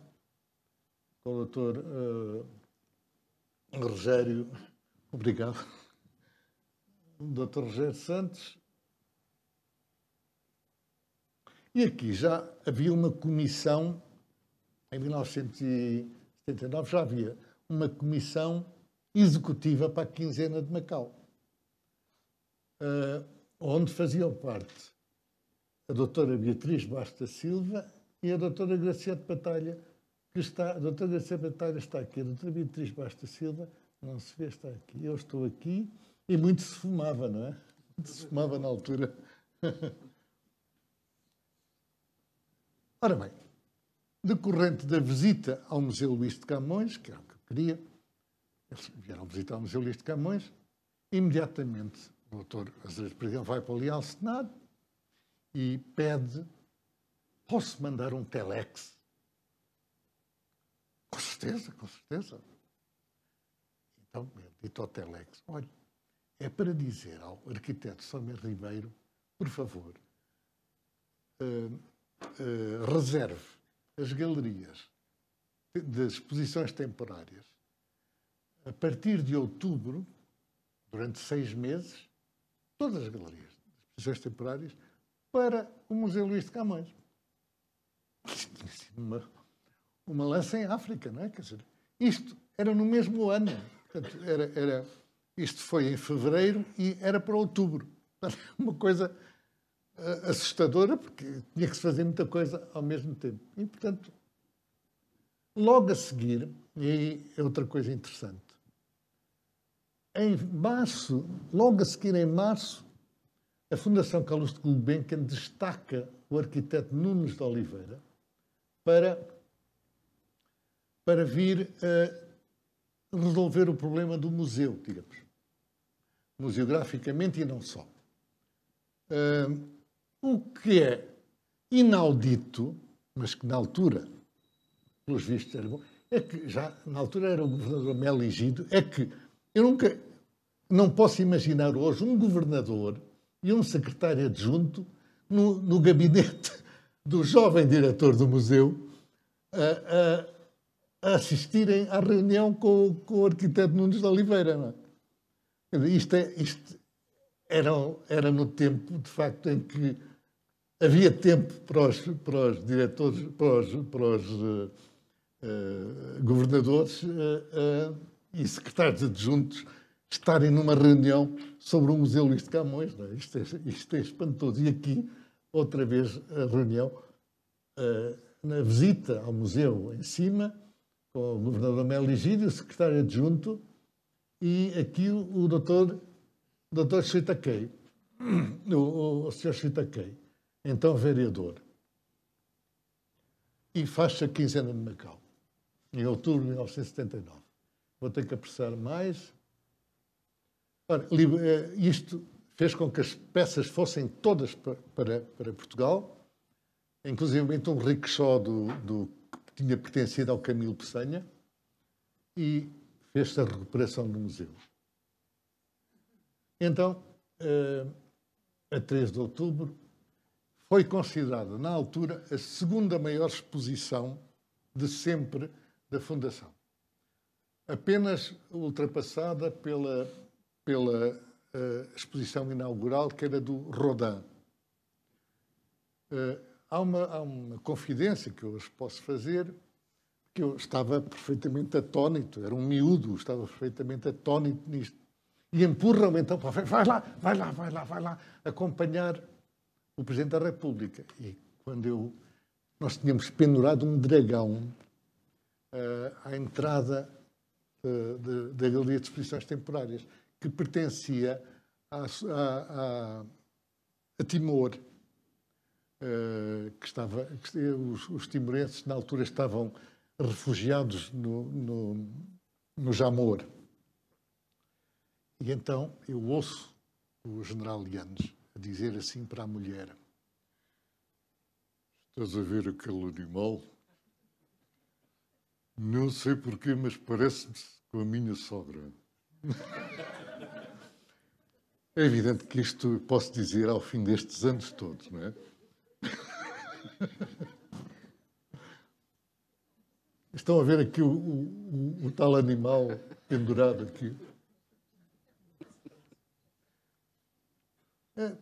com o doutor Rogério, obrigado, o doutor Rogério Santos. E aqui já havia uma comissão, em 1979 já havia uma comissão executiva para a quinzena de Macau, onde faziam parte a doutora Beatriz Basta Silva e a doutora Graciete Batalha, que está... A doutora Graciete Batalha está aqui, a doutora Beatriz Basta Silva, não se vê, está aqui. Eu estou aqui e muito se fumava, não é? Muito se fumava na altura. Ora bem, decorrente da visita ao Museu Luís de Camões, que era o que eu queria, eles vieram visitar o Museu Luís de Camões, imediatamente o doutor Azeredo Perdigão vai para o Leal Senado e pede: posso mandar um telex? Com certeza, com certeza. Então, dito ao telex: olha, é para dizer ao arquiteto Sommer Ribeiro, por favor, reserve as galerias de exposições temporárias a partir de outubro, durante 6 meses, todas as galerias de exposições temporárias, para o Museu Luís de Camões. Isto tinha sido uma lança em África, não é? Quer dizer, isto era no mesmo ano. Portanto, isto foi em fevereiro e era para outubro. Uma coisa assustadora, porque tinha que se fazer muita coisa ao mesmo tempo. E, portanto, logo a seguir, e aí é outra coisa interessante, em março, logo a seguir em março, a Fundação Carlos de Gulbenkian destaca o arquiteto Nunes de Oliveira para vir resolver o problema do museu, digamos, museograficamente e não só. O que é inaudito, mas que na altura, pelos vistos, era bom, é que já na altura era o governador Melo Egidio, é que eu não posso imaginar hoje um governador e um secretário adjunto no gabinete do jovem diretor do museu a assistirem à reunião com o arquiteto Nunes de Oliveira. Não é? Isto era no tempo, de facto, em que havia tempo para os diretores, para os governadores e secretários adjuntos estarem numa reunião sobre o Museu Luís de Camões. Não é? Isto é espantoso. E aqui, outra vez, a reunião, na visita ao museu em cima, com o governador Melo Egidio, o secretário adjunto, e aqui o doutor Chitaquei, o Sr. Chitaquei, então vereador. E faz-se a quinzena de Macau. em outubro de 1979. Vou ter que apressar mais. Ora, isto fez com que as peças fossem todas para Portugal, inclusive um rickshaw que tinha pertencido ao Camilo Peçanha, e fez-se a recuperação do museu. Então, a 3 de outubro, foi considerada, na altura, a segunda maior exposição de sempre da Fundação. Apenas ultrapassada pela exposição inaugural, que era do Rodin. Há uma confidência que eu hoje posso fazer, que eu estava perfeitamente atónito, era um miúdo, estava perfeitamente atónito nisto. E empurram-me então para vai lá, acompanhar o Presidente da República. E quando nós tínhamos pendurado um dragão à entrada da Galeria de Exposições Temporárias, que pertencia a Timor, os timorenses na altura estavam refugiados no Jamor. E então eu ouço o general Yanes a dizer assim para a mulher: estás a ver aquele animal? Não sei porquê, mas parece-me com a minha sogra. É evidente que isto posso dizer ao fim destes anos todos, não é? Estão a ver aqui o tal animal pendurado aqui.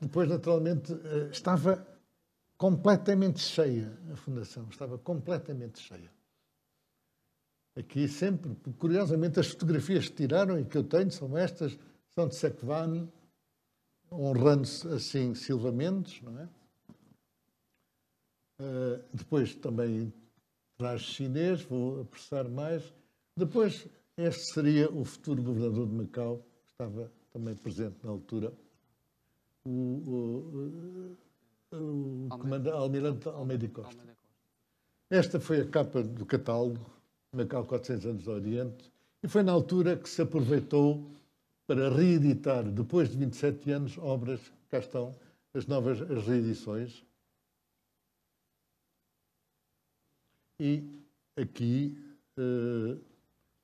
Depois, naturalmente, estava completamente cheia a Fundação, estava completamente cheia. Aqui sempre, curiosamente, as fotografias que tiraram e que eu tenho são estas, são de Sequevan, honrando-se assim Silva Mendes, não é? Depois também traje chinês, vou apressar mais. Depois, este seria o futuro governador de Macau, que estava também presente na altura, o Almirante Almeida Costa. Esta foi a capa do catálogo, Macau 400 anos do Oriente, e foi na altura que se aproveitou para reeditar, depois de 27 anos, obras, cá estão, as reedições. E aqui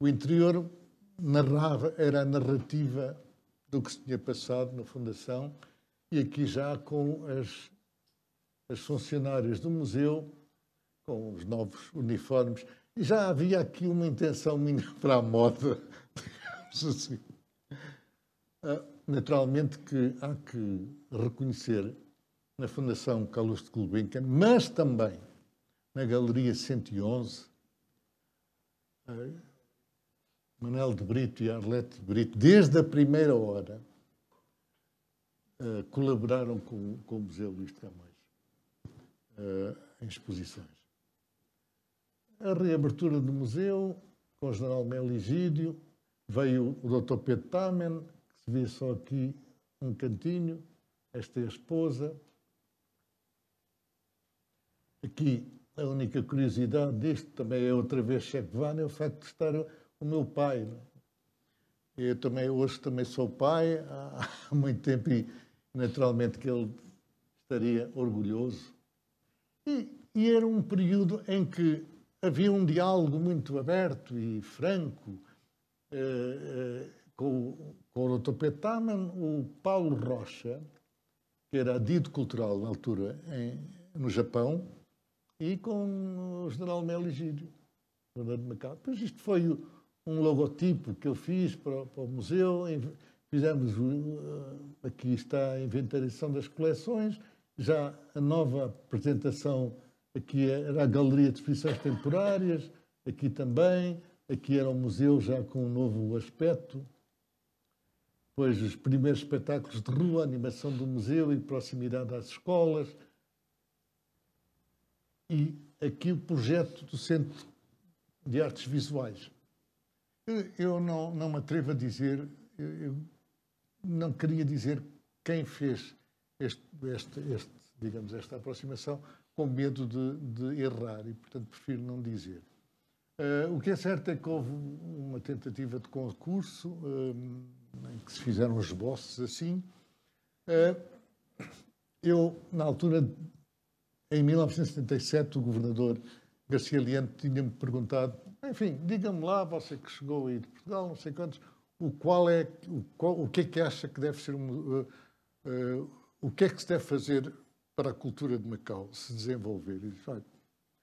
o interior era a narrativa do que se tinha passado na Fundação, e aqui já com as funcionárias do museu, com os novos uniformes. E já havia aqui uma intenção minha para a moda, digamos assim. Naturalmente que há que reconhecer na Fundação Calouste Gulbenkian, mas também na Galeria 111, Manuel de Brito e Arlete de Brito, desde a primeira hora, colaboraram com o Museu Luís de Camões em exposições. A reabertura do museu, com o general Meligídio, veio o Dr. Pedro Tamen, que se vê só aqui um cantinho, esta é a esposa. Aqui, a única curiosidade disto, também é outra vez Sequevan, é o facto de estar o meu pai. Eu hoje também sou pai, há muito tempo, e naturalmente que ele estaria orgulhoso. E era um período em que havia um diálogo muito aberto e franco com o Dr. Pedro Tamen, o Paulo Rocha, que era adido cultural na altura no Japão, e com o general Meligídio, governador de Macau. Depois isto foi um logotipo que eu fiz para o museu. Fizemos, aqui está a inventariação das coleções, já a nova apresentação, aqui era a Galeria de Exposições Temporárias, aqui também, aqui era o museu já com um novo aspecto. Depois os primeiros espetáculos de rua, animação do museu e proximidade às escolas. E aqui o projeto do Centro de Artes Visuais. Eu não me atrevo a dizer, eu não queria dizer quem fez digamos, esta aproximação, com medo de errar, e, portanto, prefiro não dizer. O que é certo é que houve uma tentativa de concurso em que se fizeram esboços assim. Eu, na altura, em 1977, o governador Garcia Leante tinha-me perguntado, enfim, diga-me lá, você que chegou aí de Portugal, não sei quantos, o que é que acha que deve ser, o que é que se deve fazer para a cultura de Macau se desenvolver? E disse, olha,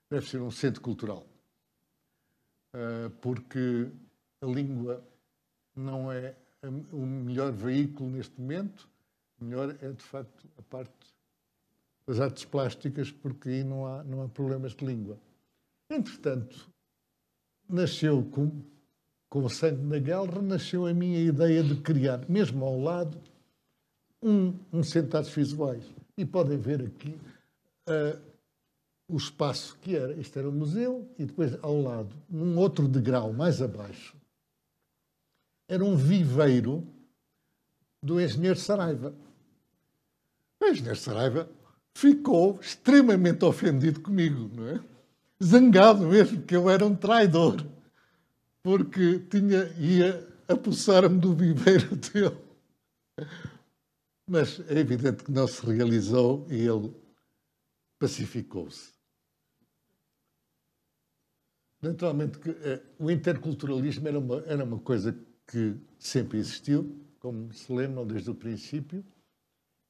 deve ser um centro cultural. Porque a língua não é o melhor veículo neste momento, o melhor é, de facto, a parte das artes plásticas, porque aí não há problemas de língua. Entretanto, nasceu com o sangue na guerra, nasceu a minha ideia de criar, mesmo ao lado, um centro de artes visuais. E podem ver aqui o espaço que era. Isto era o museu e depois, ao lado, num outro degrau mais abaixo, era um viveiro do engenheiro Saraiva. O engenheiro Saraiva ficou extremamente ofendido comigo, não é? Zangado mesmo, que eu era um traidor, porque ia apossar-me do viveiro dele. Mas é evidente que não se realizou e ele pacificou-se. Naturalmente que o interculturalismo era uma coisa que sempre existiu, como se lembram desde o princípio,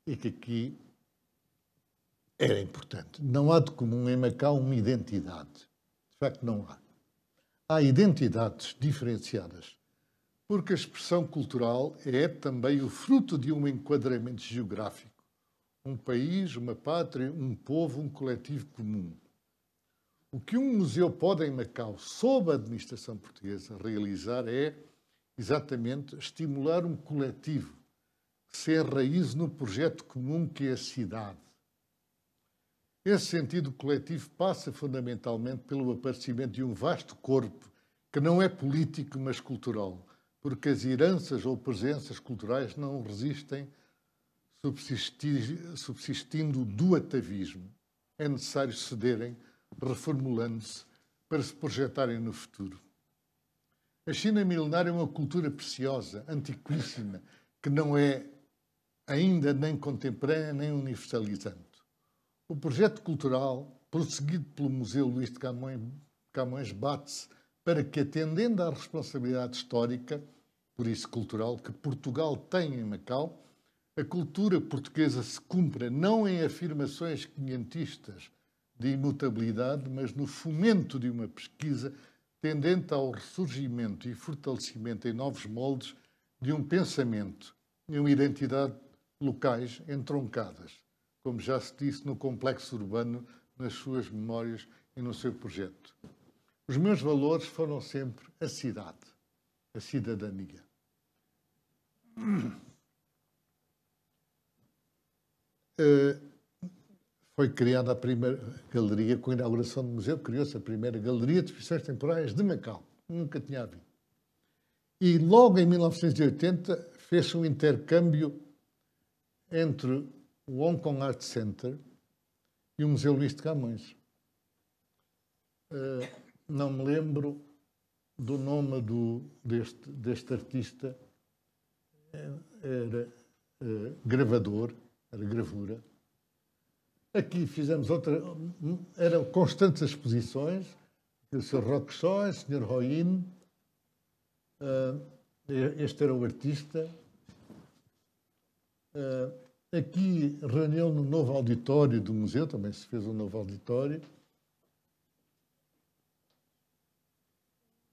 e que aqui era importante. Não há de comum em Macau uma identidade. De facto, não há. Há identidades diferenciadas, porque a expressão cultural é também o fruto de um enquadramento geográfico. Um país, uma pátria, um povo, um coletivo comum. O que um museu pode, em Macau, sob a administração portuguesa, realizar é, exatamente, estimular um coletivo que se enraize no projeto comum que é a cidade. Esse sentido coletivo passa fundamentalmente pelo aparecimento de um vasto corpo que não é político, mas cultural, porque as heranças ou presenças culturais não resistem subsistindo do atavismo. É necessário cederem, reformulando-se, para se projetarem no futuro. A China milenária é uma cultura preciosa, antiquíssima, que não é ainda nem contemporânea nem universalizante. O projeto cultural, prosseguido pelo Museu Luís de Camões, bate-se para que, atendendo à responsabilidade histórica, por isso cultural, que Portugal tem em Macau, a cultura portuguesa se cumpra não em afirmações quinhentistas de imutabilidade, mas no fomento de uma pesquisa tendente ao ressurgimento e fortalecimento em novos moldes de um pensamento e uma identidade locais entroncadas, como já se disse no complexo urbano, nas suas memórias e no seu projeto. Os meus valores foram sempre a cidade, a cidadania. Foi criada a primeira galeria, com a inauguração do museu, criou-se a primeira galeria de exposições temporárias de Macau. Nunca tinha havido. E logo em 1980 fez-se um intercâmbio entre o Hong Kong Art Center e o Museu Luís de Camões. Não me lembro do nome deste artista. Era gravador, era gravura. Aqui fizemos outra... Eram constantes exposições. O Sr. Roque Shaw, o Sr. Roin. Este era o artista. Aqui, reunião no novo auditório do museu, também se fez um novo auditório.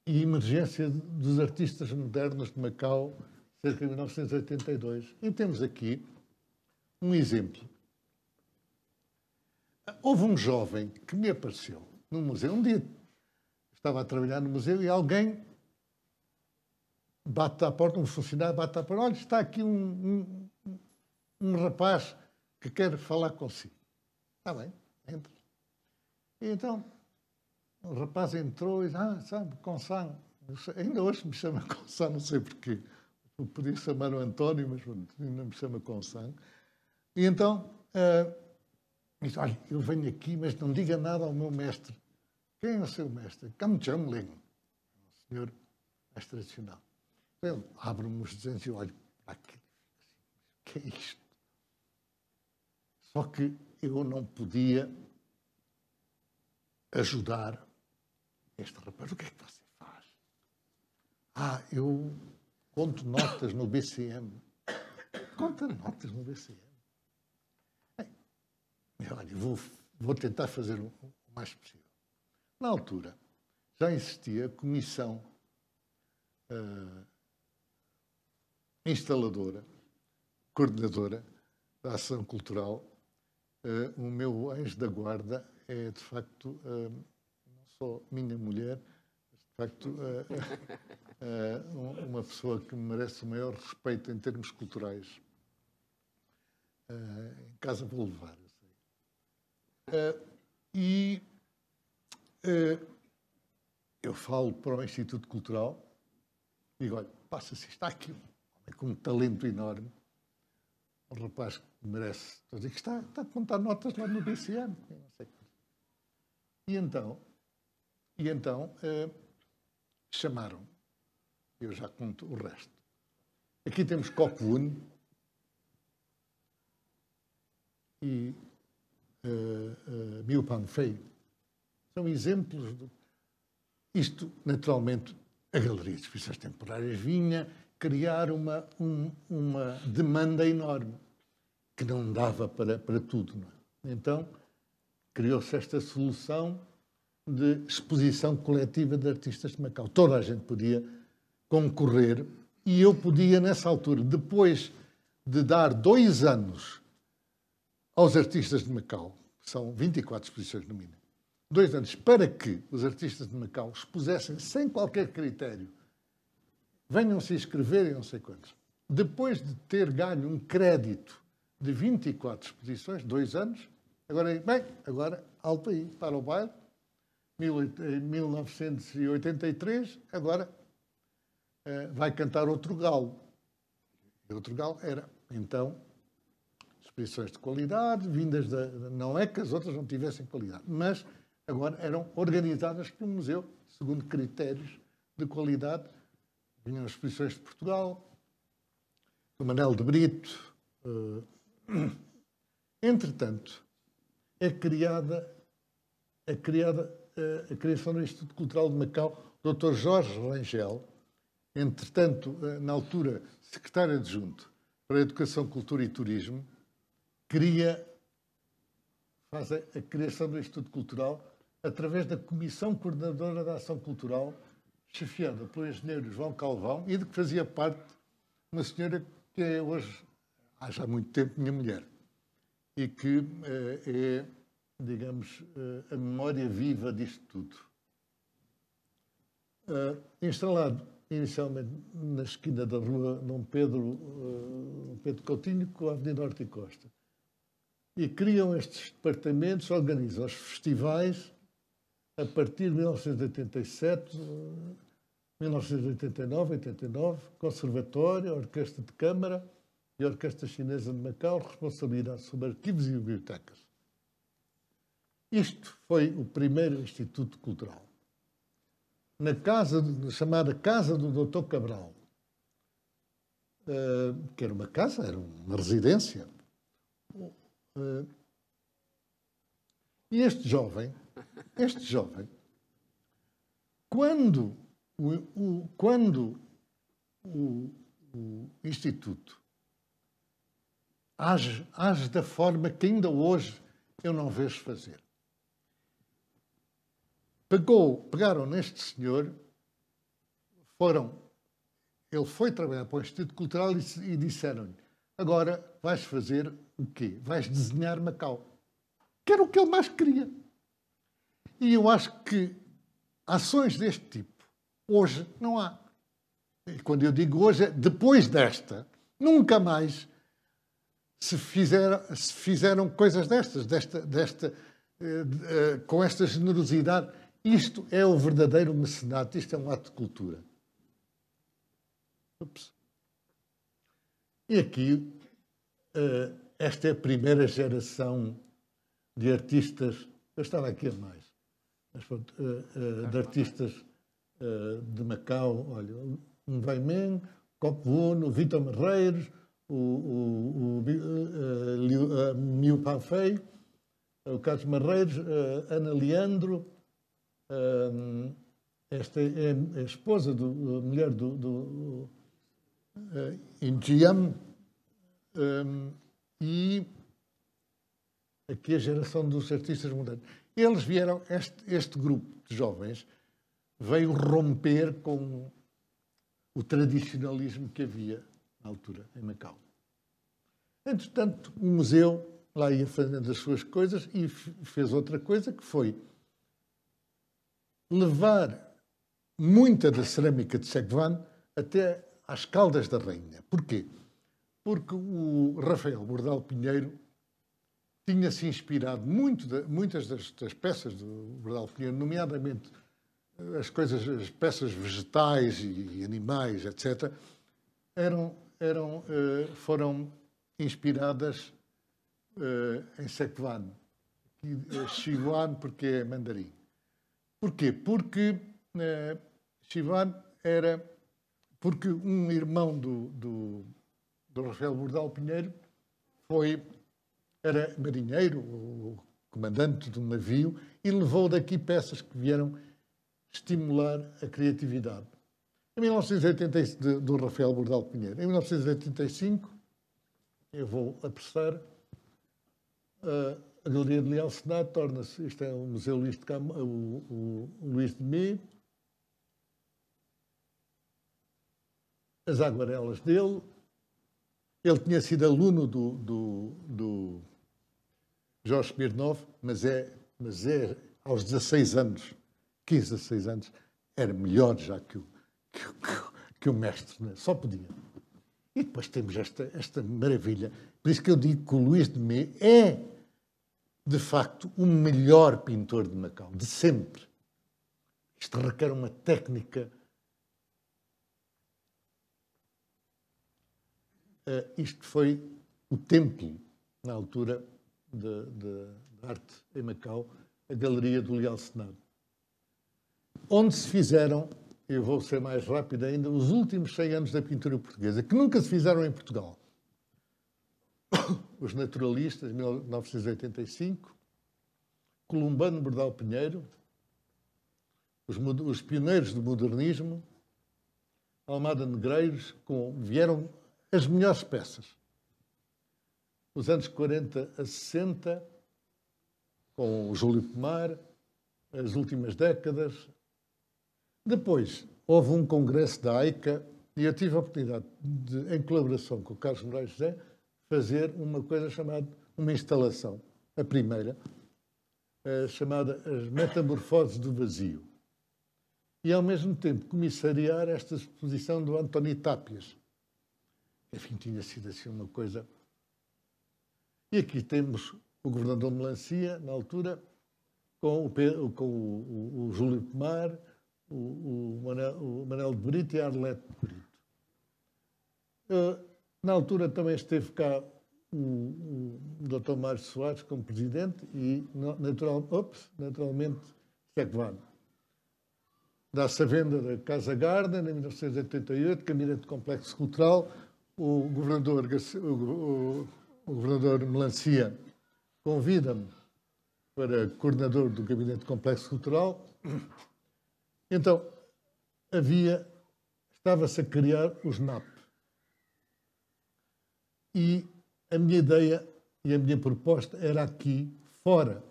E emergência dos artistas modernos de Macau, cerca de 1982. E temos aqui um exemplo. Houve um jovem que me apareceu no museu. Um dia estava a trabalhar no museu e alguém bate à porta, um funcionário bate à porta. Olha, está aqui um rapaz que quer falar consigo. Está bem, entra. E então, o rapaz entrou e disse, sabe, Consang. Ainda hoje me chama Consang, não sei porquê. Eu podia chamar o António, mas ainda me chama Consang. E então, disse, olha, eu venho aqui, mas não diga nada ao meu mestre, quem é o seu mestre? Kam Chong-ling, um senhor mais tradicional. Ele abre-me os desenhos e eu olho para aquilo. O que é isto? Só que eu não podia ajudar este rapaz. O que é que você faz? Eu conto notas no BCM. Conta notas no BCM. Olha, vou tentar fazer o mais possível. Na altura, já existia a comissão instaladora, coordenadora da ação cultural. O meu anjo da guarda é, de facto, não só minha mulher, mas, de facto, uma pessoa que merece o maior respeito em termos culturais. Em casa vou levar, eu sei. Eu falo para o Instituto Cultural e digo, olha, passa-se, está aqui um homem com um talento enorme, um rapaz que merece, que está a contar notas lá no BCM. Não sei. E então chamaram, eu já conto o resto. Aqui temos Kok Wun e Miu Pang Fei. São exemplos. Isto, naturalmente, a Galeria de Exposições Temporárias vinha criar uma demanda enorme, que não dava para tudo. Não é? Então, criou-se esta solução de exposição coletiva de artistas de Macau. Toda a gente podia concorrer e eu podia, nessa altura, depois de dar 2 anos aos artistas de Macau, são 24 exposições no mínimo, 2 anos, para que os artistas de Macau expusessem sem qualquer critério, venham se inscreverem, não sei quantos. Depois de ter ganho um crédito de 24 exposições, 2 anos, agora alto aí, para o baile, 1983, agora vai cantar outro galo. E outro galo era, então, exposições de qualidade, vindas não é que as outras não tivessem qualidade, mas agora eram organizadas pelo museu, segundo critérios de qualidade. Vinham as exposições de Portugal, do Manel de Brito. Entretanto, é criada a criação do Instituto Cultural de Macau, o Dr. Jorge Rangel, entretanto, na altura, secretário adjunto para a Educação, Cultura e Turismo, faz a criação do Instituto Cultural através da Comissão Coordenadora da Ação Cultural, chefiada pelo engenheiro João Calvão, e de que fazia parte uma senhora que é hoje, há já muito tempo, minha mulher, e que é, digamos, a memória viva disto tudo. Instalado inicialmente na esquina da rua Dom Pedro Coutinho com a Avenida Horta e Costa. E criam estes departamentos, organizam os festivais a partir de 1987, 1989, 89, Conservatório, Orquestra de Câmara e Orquestra Chinesa de Macau, responsabilidade sobre arquivos e bibliotecas. Isto foi o primeiro Instituto Cultural. Na chamada Casa do Dr. Cabral, que era uma casa, era uma residência. E este jovem, quando o Instituto age da forma que ainda hoje eu não vejo fazer. Pegaram neste senhor, ele foi trabalhar para o Instituto Cultural e disseram-lhe, agora vais fazer o quê? Vais desenhar Macau. Que era o que ele mais queria. E eu acho que ações deste tipo, hoje, não há. E quando eu digo hoje, é depois desta, nunca mais se fizeram coisas destas, com esta generosidade. Isto é o verdadeiro mecenato, isto é um ato de cultura. Ups. E aqui, esta é a primeira geração de artistas, eu estava aqui a mais, Mas, pronto, de artistas de Macau, olha, um Vaimen, Copo Uno, Vitor Marreiros, o Miu Panfei, o Carlos Marreiros, Ana Leandro, esta é a esposa, a mulher do Injiam, e aqui a geração dos artistas modernos. Eles vieram, este grupo de jovens veio romper com o tradicionalismo que havia na altura em Macau. Entretanto, o museu lá ia fazendo as suas coisas e fez outra coisa, que foi levar muita da cerâmica de Sequan até às Caldas da Rainha. Porquê? Porque o Rafael Bordal Pinheiro tinha-se inspirado muitas das peças do Bordal Pinheiro, nomeadamente as peças vegetais e animais, etc., foram inspiradas em Sequan, Sichuan, porque é mandarim. Porquê? Porque Sichuan porque um irmão do Rafael Bordal Pinheiro era marinheiro, o comandante de um navio, e levou daqui peças que vieram estimular a criatividade. Em 1985, do Rafael Bordal Pinheiro. Em 1985, eu vou apressar, a Galeria de Leal Senado torna-se, isto é o Museu Luís de Mê, as aguarelas dele. Ele tinha sido aluno do Jorge Smirnov, mas aos 16 anos, 15, 16 anos, era melhor já que o mestre, né? Só podia. E depois temos esta maravilha. Por isso que eu digo que o Luís de Mê é, de facto, o melhor pintor de Macau, de sempre. Isto requer uma técnica. Isto foi o templo, na altura de arte em Macau, a Galeria do Leal Senado, onde se fizeram, eu vou ser mais rápido ainda, os últimos 100 anos da pintura portuguesa, que nunca se fizeram em Portugal. Os naturalistas, 1985, Columbano Bordal Pinheiro, os pioneiros do modernismo, Almada Negreiros, vieram as melhores peças. Os anos 40 a 60, com o Júlio Pomar, as últimas décadas. Depois, houve um congresso da AICA e eu tive a oportunidade de, em colaboração com o Carlos Moraes José, fazer uma coisa chamada, uma instalação, a primeira, chamada As Metamorfoses do Vazio. E, ao mesmo tempo, comissariar esta exposição do António Tápias. Enfim, tinha sido assim uma coisa. E aqui temos o governador Melancia, na altura, com o Júlio Pomar, o Manuel de Brito e a Arlete de Brito. Na altura também esteve cá o Dr. Mário Soares como presidente e, naturalmente, Sequan. Dá-se a venda da Casa Garden, em 1988, Gabinete de Complexo Cultural. O governador Melancia convida-me para coordenador do Gabinete de Complexo Cultural. Então, estava-se a criar o SNAP. E a minha ideia e a minha proposta era aqui, fora,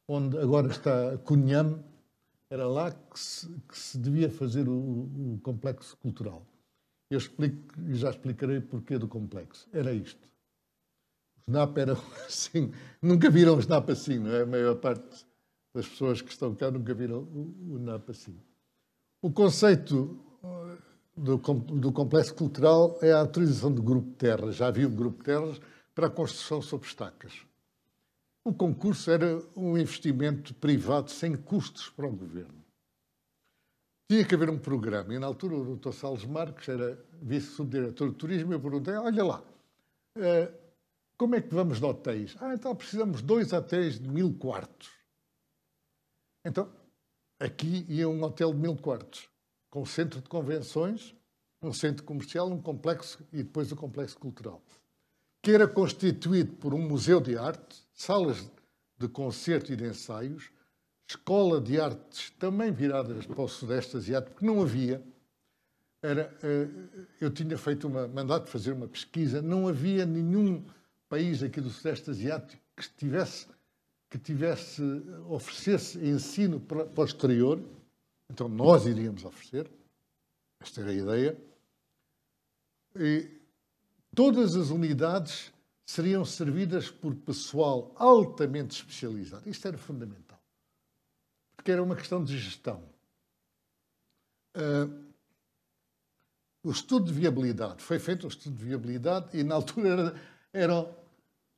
onde agora está a Cunhame, era lá que se devia fazer o complexo cultural. Eu explico, e já explicarei o porquê do complexo. Era isto. O SNAP era assim. Nunca viram o SNAP assim, não é? A maior parte das pessoas que estão cá nunca viram o SNAP assim. O conceito do complexo cultural é a autorização do grupo de terras. Já havia um grupo de terras para a construção sobre estacas. O concurso era um investimento privado sem custos para o governo. Tinha que haver um programa. E, na altura, o Dr. Salles Marques era vice-subdiretor de turismo e eu perguntei, olha lá, como é que vamos de hotéis? Então precisamos de 2 hotéis de 1000 quartos. Então, aqui ia um hotel de 1000 quartos, com centro de convenções, um centro comercial, um complexo e depois o complexo cultural, que era constituído por um museu de arte, salas de concerto e de ensaios, escola de artes também viradas para o Sudeste Asiático, porque não havia. Eu tinha feito mandado fazer uma pesquisa, não havia nenhum país aqui do Sudeste Asiático que oferecesse ensino para o exterior. Então nós iríamos oferecer, esta era a ideia, e todas as unidades seriam servidas por pessoal altamente especializado. Isto era fundamental, porque era uma questão de gestão. O estudo de viabilidade, foi feito um estudo de viabilidade e na altura eram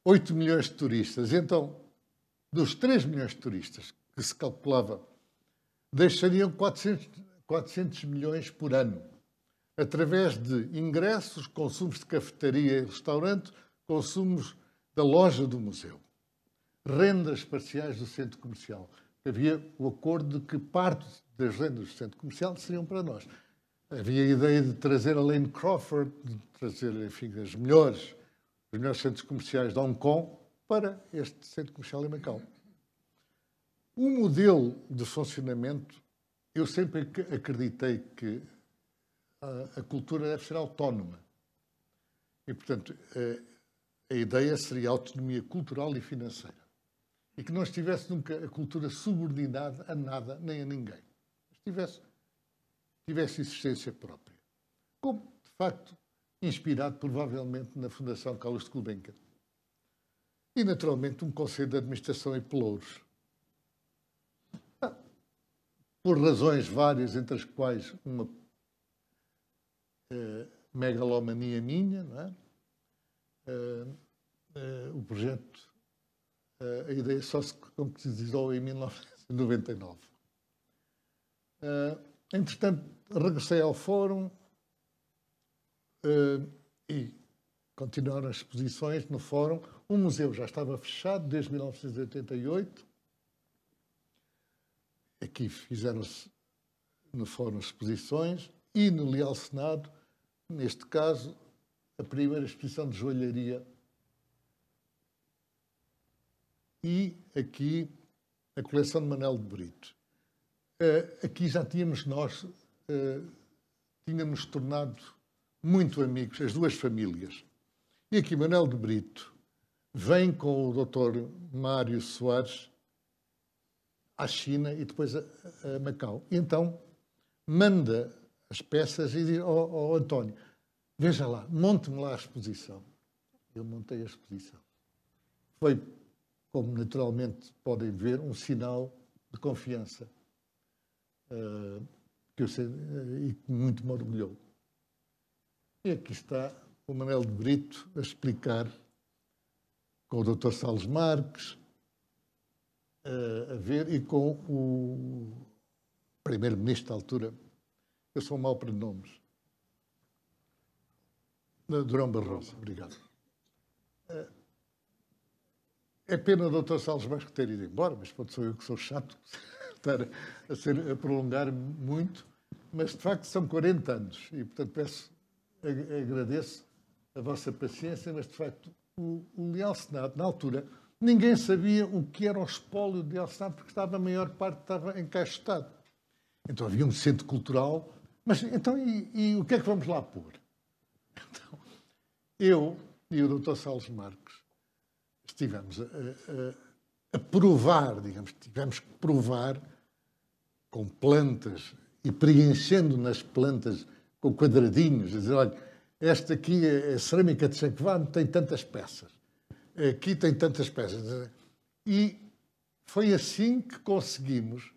8 milhões de turistas. Então, dos 3 milhões de turistas que se calculava, deixariam 400 milhões por ano, através de ingressos, consumos de cafetaria e restaurante, consumos da loja do museu, rendas parciais do centro comercial. Havia o acordo de que parte das rendas do centro comercial seriam para nós. Havia a ideia de trazer a Lane Crawford, de trazer, enfim, os melhores centros comerciais de Hong Kong para este centro comercial em Macau. O modelo de funcionamento, eu sempre acreditei que a cultura deve ser autónoma. E, portanto, a ideia seria a autonomia cultural e financeira. E que não estivesse nunca a cultura subordinada a nada nem a ninguém. Tivesse existência própria. Como, de facto, inspirado provavelmente na Fundação Carlos de Gulbenkian. E, naturalmente, um conselho de administração e pelouros. Por razões várias, entre as quais uma megalomania minha, não é? O projeto, a ideia só se concretizou em 1999. Entretanto, regressei ao fórum e continuaram as exposições no fórum. O museu já estava fechado desde 1988. Aqui fizeram-se no fórum exposições e no Leal Senado, neste caso, a primeira exposição de joalharia. E aqui a coleção de Manuel de Brito. Aqui já tínhamos tínhamos tornado muito amigos, as duas famílias. E aqui Manuel de Brito vem com o Dr. Mário Soares à China e depois a Macau. E então manda as peças e diz ao António, veja lá, monte-me lá a exposição. Eu montei a exposição. Foi, como naturalmente podem ver, um sinal de confiança. Que eu sei, e que muito me orgulhou. E aqui está o Manuel de Brito a explicar, com o Dr. Salles Marques, a ver, e com o primeiro-ministro da altura. Eu sou mau para nomes. Durão Barroso, obrigado. É pena o Dr. Salles Marques ter ido embora, mas pode ser eu que sou chato, estar a prolongar muito, mas de facto são 40 anos e, portanto, agradeço a vossa paciência, mas de facto o Leal Senado, na altura, ninguém sabia o que era o espólio do Leal Senado, porque a maior parte estava encaixotado. Então havia um centro cultural, mas então e o que é que vamos lá pôr? Então, eu e o Dr. Salles Marques estivemos a provar, digamos, tivemos que provar com plantas e preenchendo nas plantas com quadradinhos, a dizer, olha, esta aqui é a cerâmica de Chequevan, tem tantas peças. Aqui tem tantas peças. E foi assim que conseguimos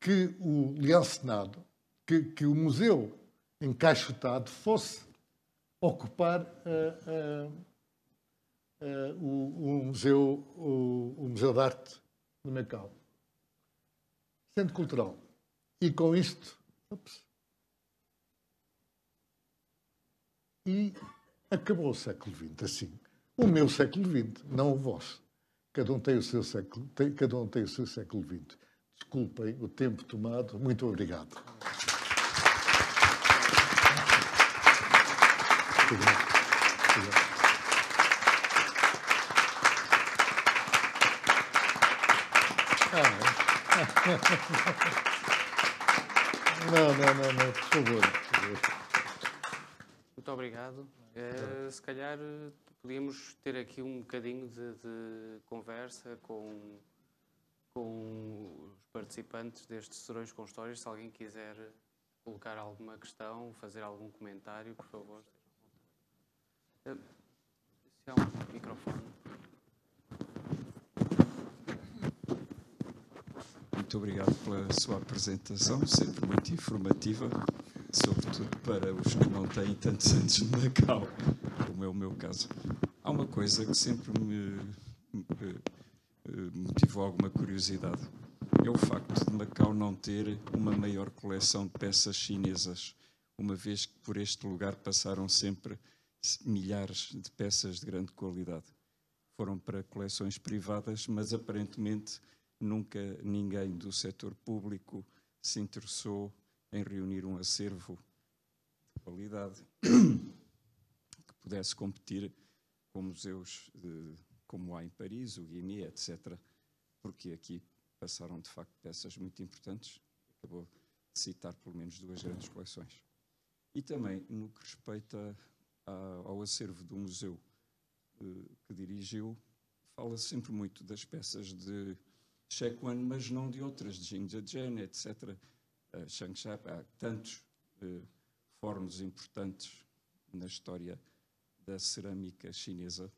que o Leal Senado, que o museu encaixotado fosse ocupar o Museu de Arte de Macau. Centro Cultural. E com isto... E acabou o século XX assim. O meu século XX, não o vosso. Cada um tem o seu século XX. desculpem o tempo tomado. Muito obrigado. Obrigado. Não, por favor.
Muito obrigado. Se calhar podíamos ter aqui um bocadinho de conversa com os participantes destes Serões com Histórias. Se alguém quiser colocar alguma questão, fazer algum comentário, por favor. Se há um microfone.
Muito obrigado pela sua apresentação, sempre muito informativa, sobretudo para os que não têm tantos anos de Macau, como é o meu caso. Há uma coisa que sempre me motivou alguma curiosidade. É o facto de Macau não ter uma maior coleção de peças chinesas, uma vez que por este lugar passaram sempre milhares de peças de grande qualidade. Foram para coleções privadas, mas aparentemente nunca ninguém do setor público se interessou em reunir um acervo de qualidade que pudesse competir com museus como há em Paris, o Guimet, etc. Porque aqui passaram, de facto, peças muito importantes. Acabou de citar pelo menos 2 grandes coleções. E também, no que respeita ao acervo do museu que dirigiu, fala-se sempre muito das peças de Shekuan, mas não de outras, de Jing Zhejian, etc. Changsha, há tantos fornos importantes na história da cerâmica chinesa,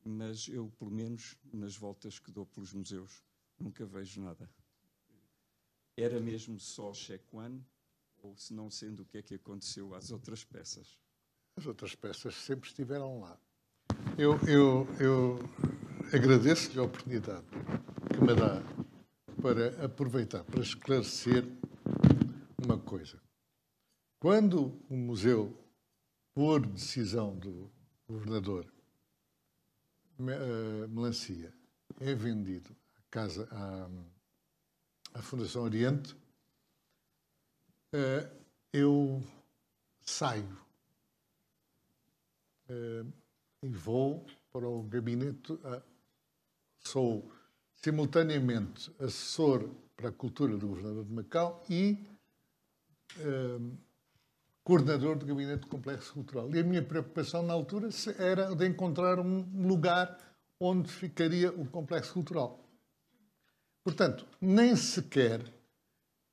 mas eu, pelo menos, nas voltas que dou pelos museus, nunca vejo nada. Era mesmo só Shekuan, ou se não sendo, o que é que aconteceu às outras peças?
As outras peças sempre estiveram lá. Eu agradeço-lhe a oportunidade que me dá para aproveitar, para esclarecer uma coisa. Quando o museu, por decisão do governador Melancia, é vendido à Fundação Oriente, eu saio e vou para o gabinete. Sou simultaneamente assessor para a cultura do governador de Macau e coordenador do gabinete do complexo cultural. E a minha preocupação na altura era de encontrar um lugar onde ficaria o complexo cultural. Portanto, nem sequer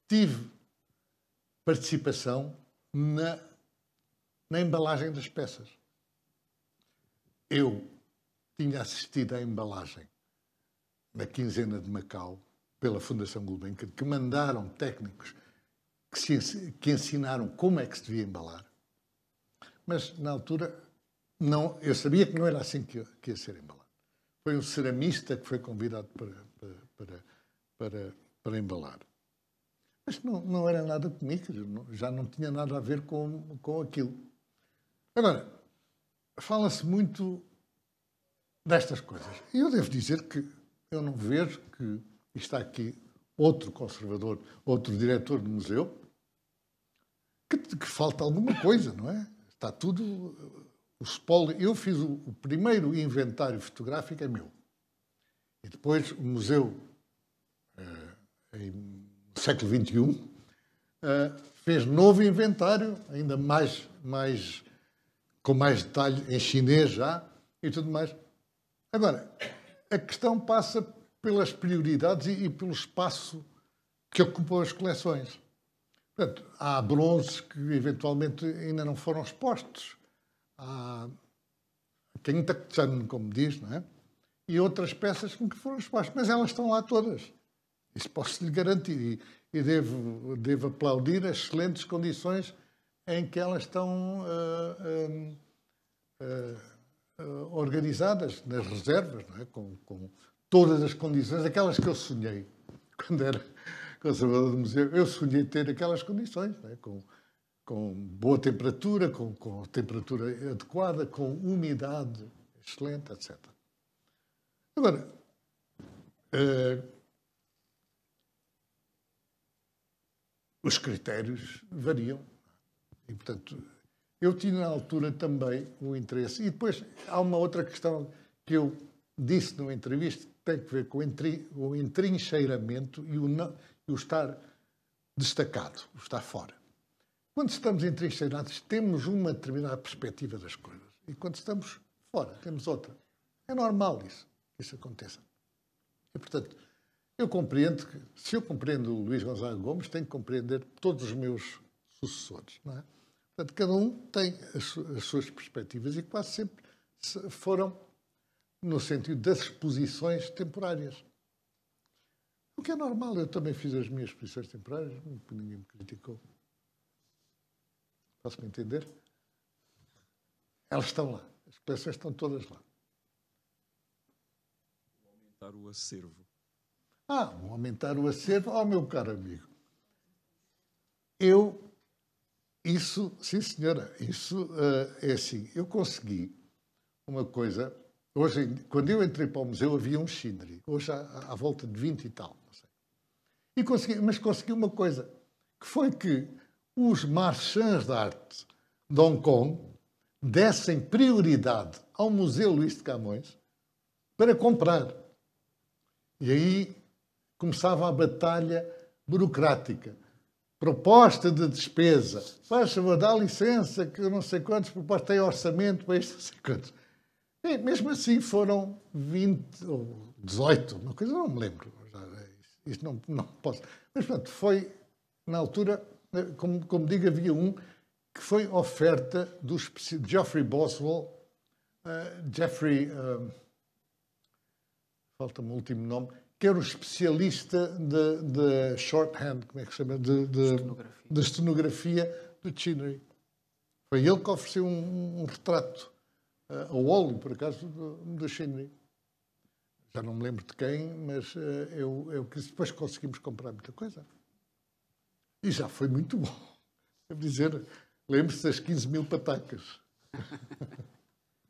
tive participação na embalagem das peças. Eu tinha assistido à embalagem na quinzena de Macau, pela Fundação Gulbenkian, que mandaram técnicos que ensinaram como é que se devia embalar. Mas, na altura, não, eu sabia que não era assim que ia ser embalado. Foi um ceramista que foi convidado para embalar. Mas não era nada comigo, já não tinha nada a ver com aquilo. Agora, fala-se muito destas coisas. E eu devo dizer que eu não vejo que está aqui outro conservador, outro diretor do museu, que falta alguma coisa, não é? Está tudo... O espólio... Eu fiz o primeiro inventário fotográfico, é meu. E depois o museu, no século XXI, fez novo inventário, ainda com mais detalhe, em chinês já, e tudo mais. Agora, a questão passa pelas prioridades e pelo espaço que ocupam as coleções. Portanto, há bronzes que eventualmente ainda não foram expostos. Há Kentakchan, como diz, não é? E outras peças que foram expostas, mas elas estão lá todas. Isso posso lhe garantir. E devo aplaudir as excelentes condições em que elas estão organizadas nas reservas, não é? Com todas as condições, aquelas que eu sonhei quando era conservador do museu. Eu sonhei ter aquelas condições, não é? Com boa temperatura, com temperatura adequada, com umidade excelente, etc. Agora, os critérios variam. E, portanto, eu tinha na altura também o interesse. E depois há uma outra questão que eu disse numa entrevista que tem a ver com o entrincheiramento e o estar destacado, o estar fora. Quando estamos entrincheirados, temos uma determinada perspectiva das coisas. E quando estamos fora, temos outra. É normal isso, que isso aconteça. E, portanto, eu compreendo que, se eu compreendo o Luís Gonzaga Gomes, tenho que compreender todos os meus sucessores, não é? Portanto, cada um tem as suas perspectivas e quase sempre foram no sentido das exposições temporárias. O que é normal, eu também fiz as minhas exposições temporárias, ninguém me criticou. Posso-me entender? Elas estão lá, as coleções estão todas lá.
Aumentar o acervo.
Aumentar o acervo, meu caro amigo. Sim senhora, isso é assim. Eu consegui uma coisa. Hoje, quando eu entrei para o museu, havia um Schindler. Hoje há à volta de 20 e tal. Não sei. Mas consegui uma coisa, que foi que os marchands de arte de Hong Kong dessem prioridade ao Museu Luís de Camões para comprar. E aí começava a batalha burocrática. Proposta de despesa. Faz favor, dá licença, que eu não sei quantos, proposta tem orçamento para isto, não sei quantos. E mesmo assim foram 20 ou 18, uma coisa, não me lembro. Isto não posso. Mas, portanto, foi, na altura, como digo, havia um que foi oferta do Geoffrey Boswell, falta-me o último nome, que era o especialista de shorthand, como é que se chama? De estenografia do Chinnery. Foi ele que ofereceu um retrato ao óleo, por acaso, do Chinnery. Já não me lembro de quem, mas eu depois conseguimos comprar muita coisa. E já foi muito bom. Devo dizer, lembre-se das 15 mil patacas.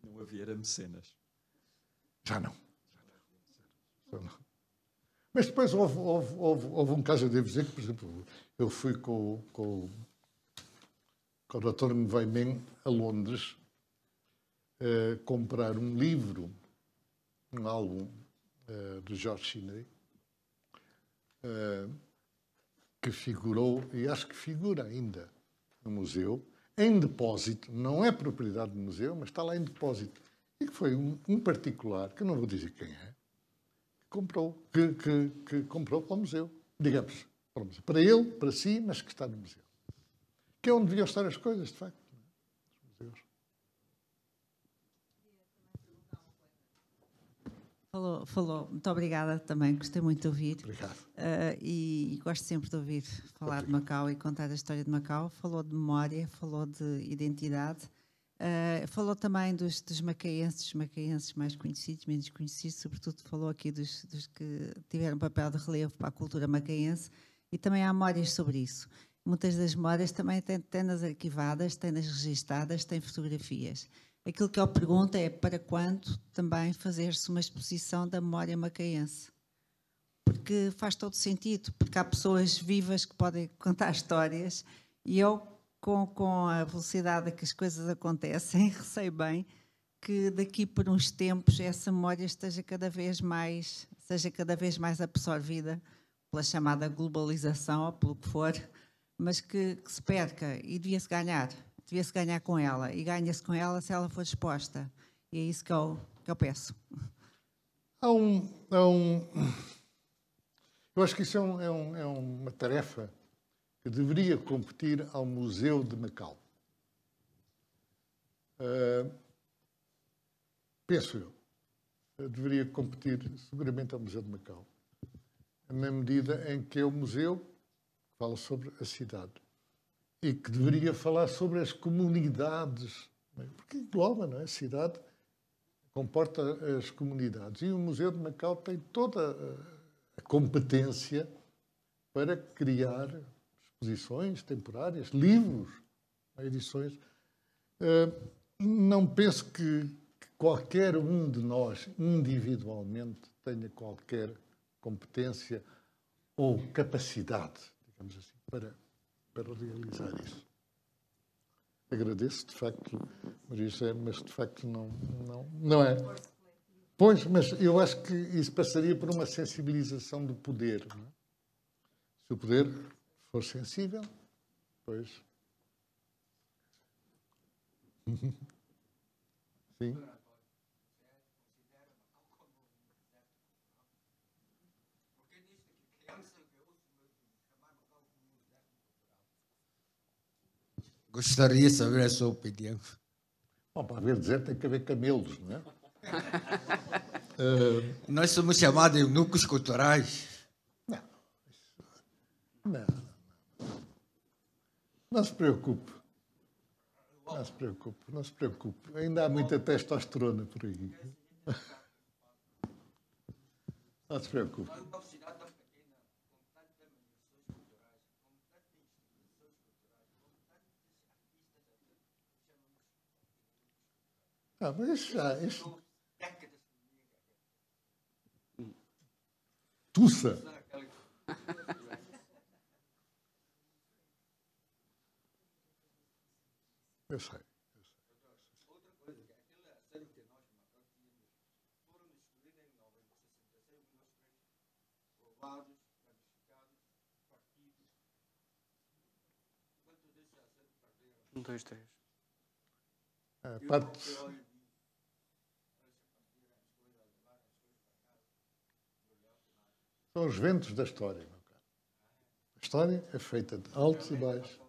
Não havia mecenas.
Já não. Mas depois houve um caso, eu devo dizer que, por exemplo, eu fui com o Dr. Mveimen a Londres comprar um livro, um álbum do George Chinnery, que figurou, e acho que figura ainda no museu, em depósito, não é propriedade do museu, mas está lá em depósito. E que foi um particular, que eu não vou dizer quem é, que comprou para o museu. Digamos, para ele, para si, mas que está no museu. Que é onde deviam estar as coisas, de facto. Os museus.
Falou. Muito obrigada também, gostei muito de ouvir.
Obrigado.
E gosto sempre de ouvir falar de Macau e contar a história de Macau. Falou de memória, falou de identidade. Falou também dos macaenses mais conhecidos, menos conhecidos, sobretudo falou aqui dos que tiveram papel de relevo para a cultura macaense, e também há memórias sobre isso. Muitas das memórias também têm-nas arquivadas, têm-nas registadas, têm fotografias. Aquilo que eu pergunto é para quando também fazer-se uma exposição da memória macaense? Porque faz todo sentido, porque há pessoas vivas que podem contar histórias, e eu, com a velocidade a que as coisas acontecem, receio bem que daqui por uns tempos essa memória seja cada vez mais absorvida pela chamada globalização, ou pelo que for, mas que se perca, e devia-se ganhar com ela, e ganha-se com ela se ela for exposta. E é isso que eu peço.
Eu acho que isso é uma tarefa que deveria competir ao Museu de Macau. Penso eu. Deveria competir seguramente ao Museu de Macau. Na medida em que é o museu que fala sobre a cidade e que deveria falar sobre as comunidades, porque engloba, não é? A cidade comporta as comunidades. E o Museu de Macau tem toda a competência para criar exposições temporárias, livros, edições. Não penso que qualquer um de nós, individualmente, tenha qualquer competência ou capacidade, digamos assim, para para realizar isso. Agradeço, de facto, Maria José, mas de facto não é. Pois, mas eu acho que isso passaria por uma sensibilização do poder. Não é? Se o poder for sensível, pois. Sim.
Gostaria de saber a sua opinião.
Bom, para haver deserto tem que haver camelos, não é?
Nós somos chamados de eunucos culturais.
Não. Não se preocupe. Não se preocupe, não se preocupe. Ainda há muita testosterona por aí. Não se preocupe. Ah, mas isso... Tussa. Eu sei.
Outra coisa, que aquela série que nós tínhamos, foram destruídas em 1966, provados, planificados, partidos. Quantos desses acertos perderam?
1, 2, 3.
São os ventos da história, meu caro. A história é feita de altos e baixos.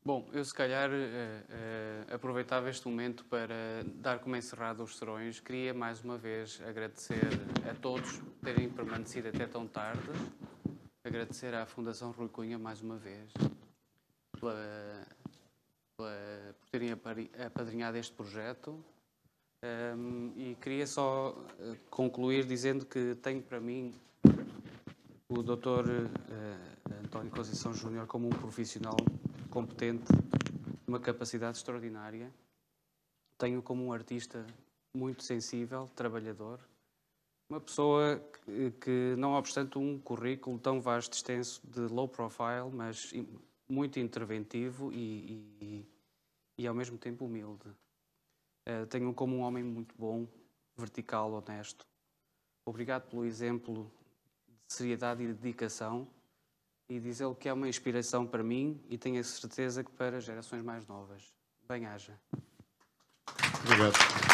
Bom, eu se calhar aproveitava este momento para dar como encerrado os serões. Queria mais uma vez agradecer a todos por terem permanecido até tão tarde. Agradecer à Fundação Rui Cunha mais uma vez por terem apadrinhado este projeto. E queria só concluir dizendo que tenho para mim o Dr. António Conceição Júnior como um profissional competente, uma capacidade extraordinária. Tenho como um artista muito sensível, trabalhador, uma pessoa que não obstante um currículo tão vasto e extenso de low profile, mas muito interventivo e ao mesmo tempo humilde. Tenho como um homem muito bom, vertical, honesto. Obrigado pelo exemplo de seriedade e dedicação. E dizer-lhe que é uma inspiração para mim e tenho a certeza que para gerações mais novas. Bem-haja.
Obrigado.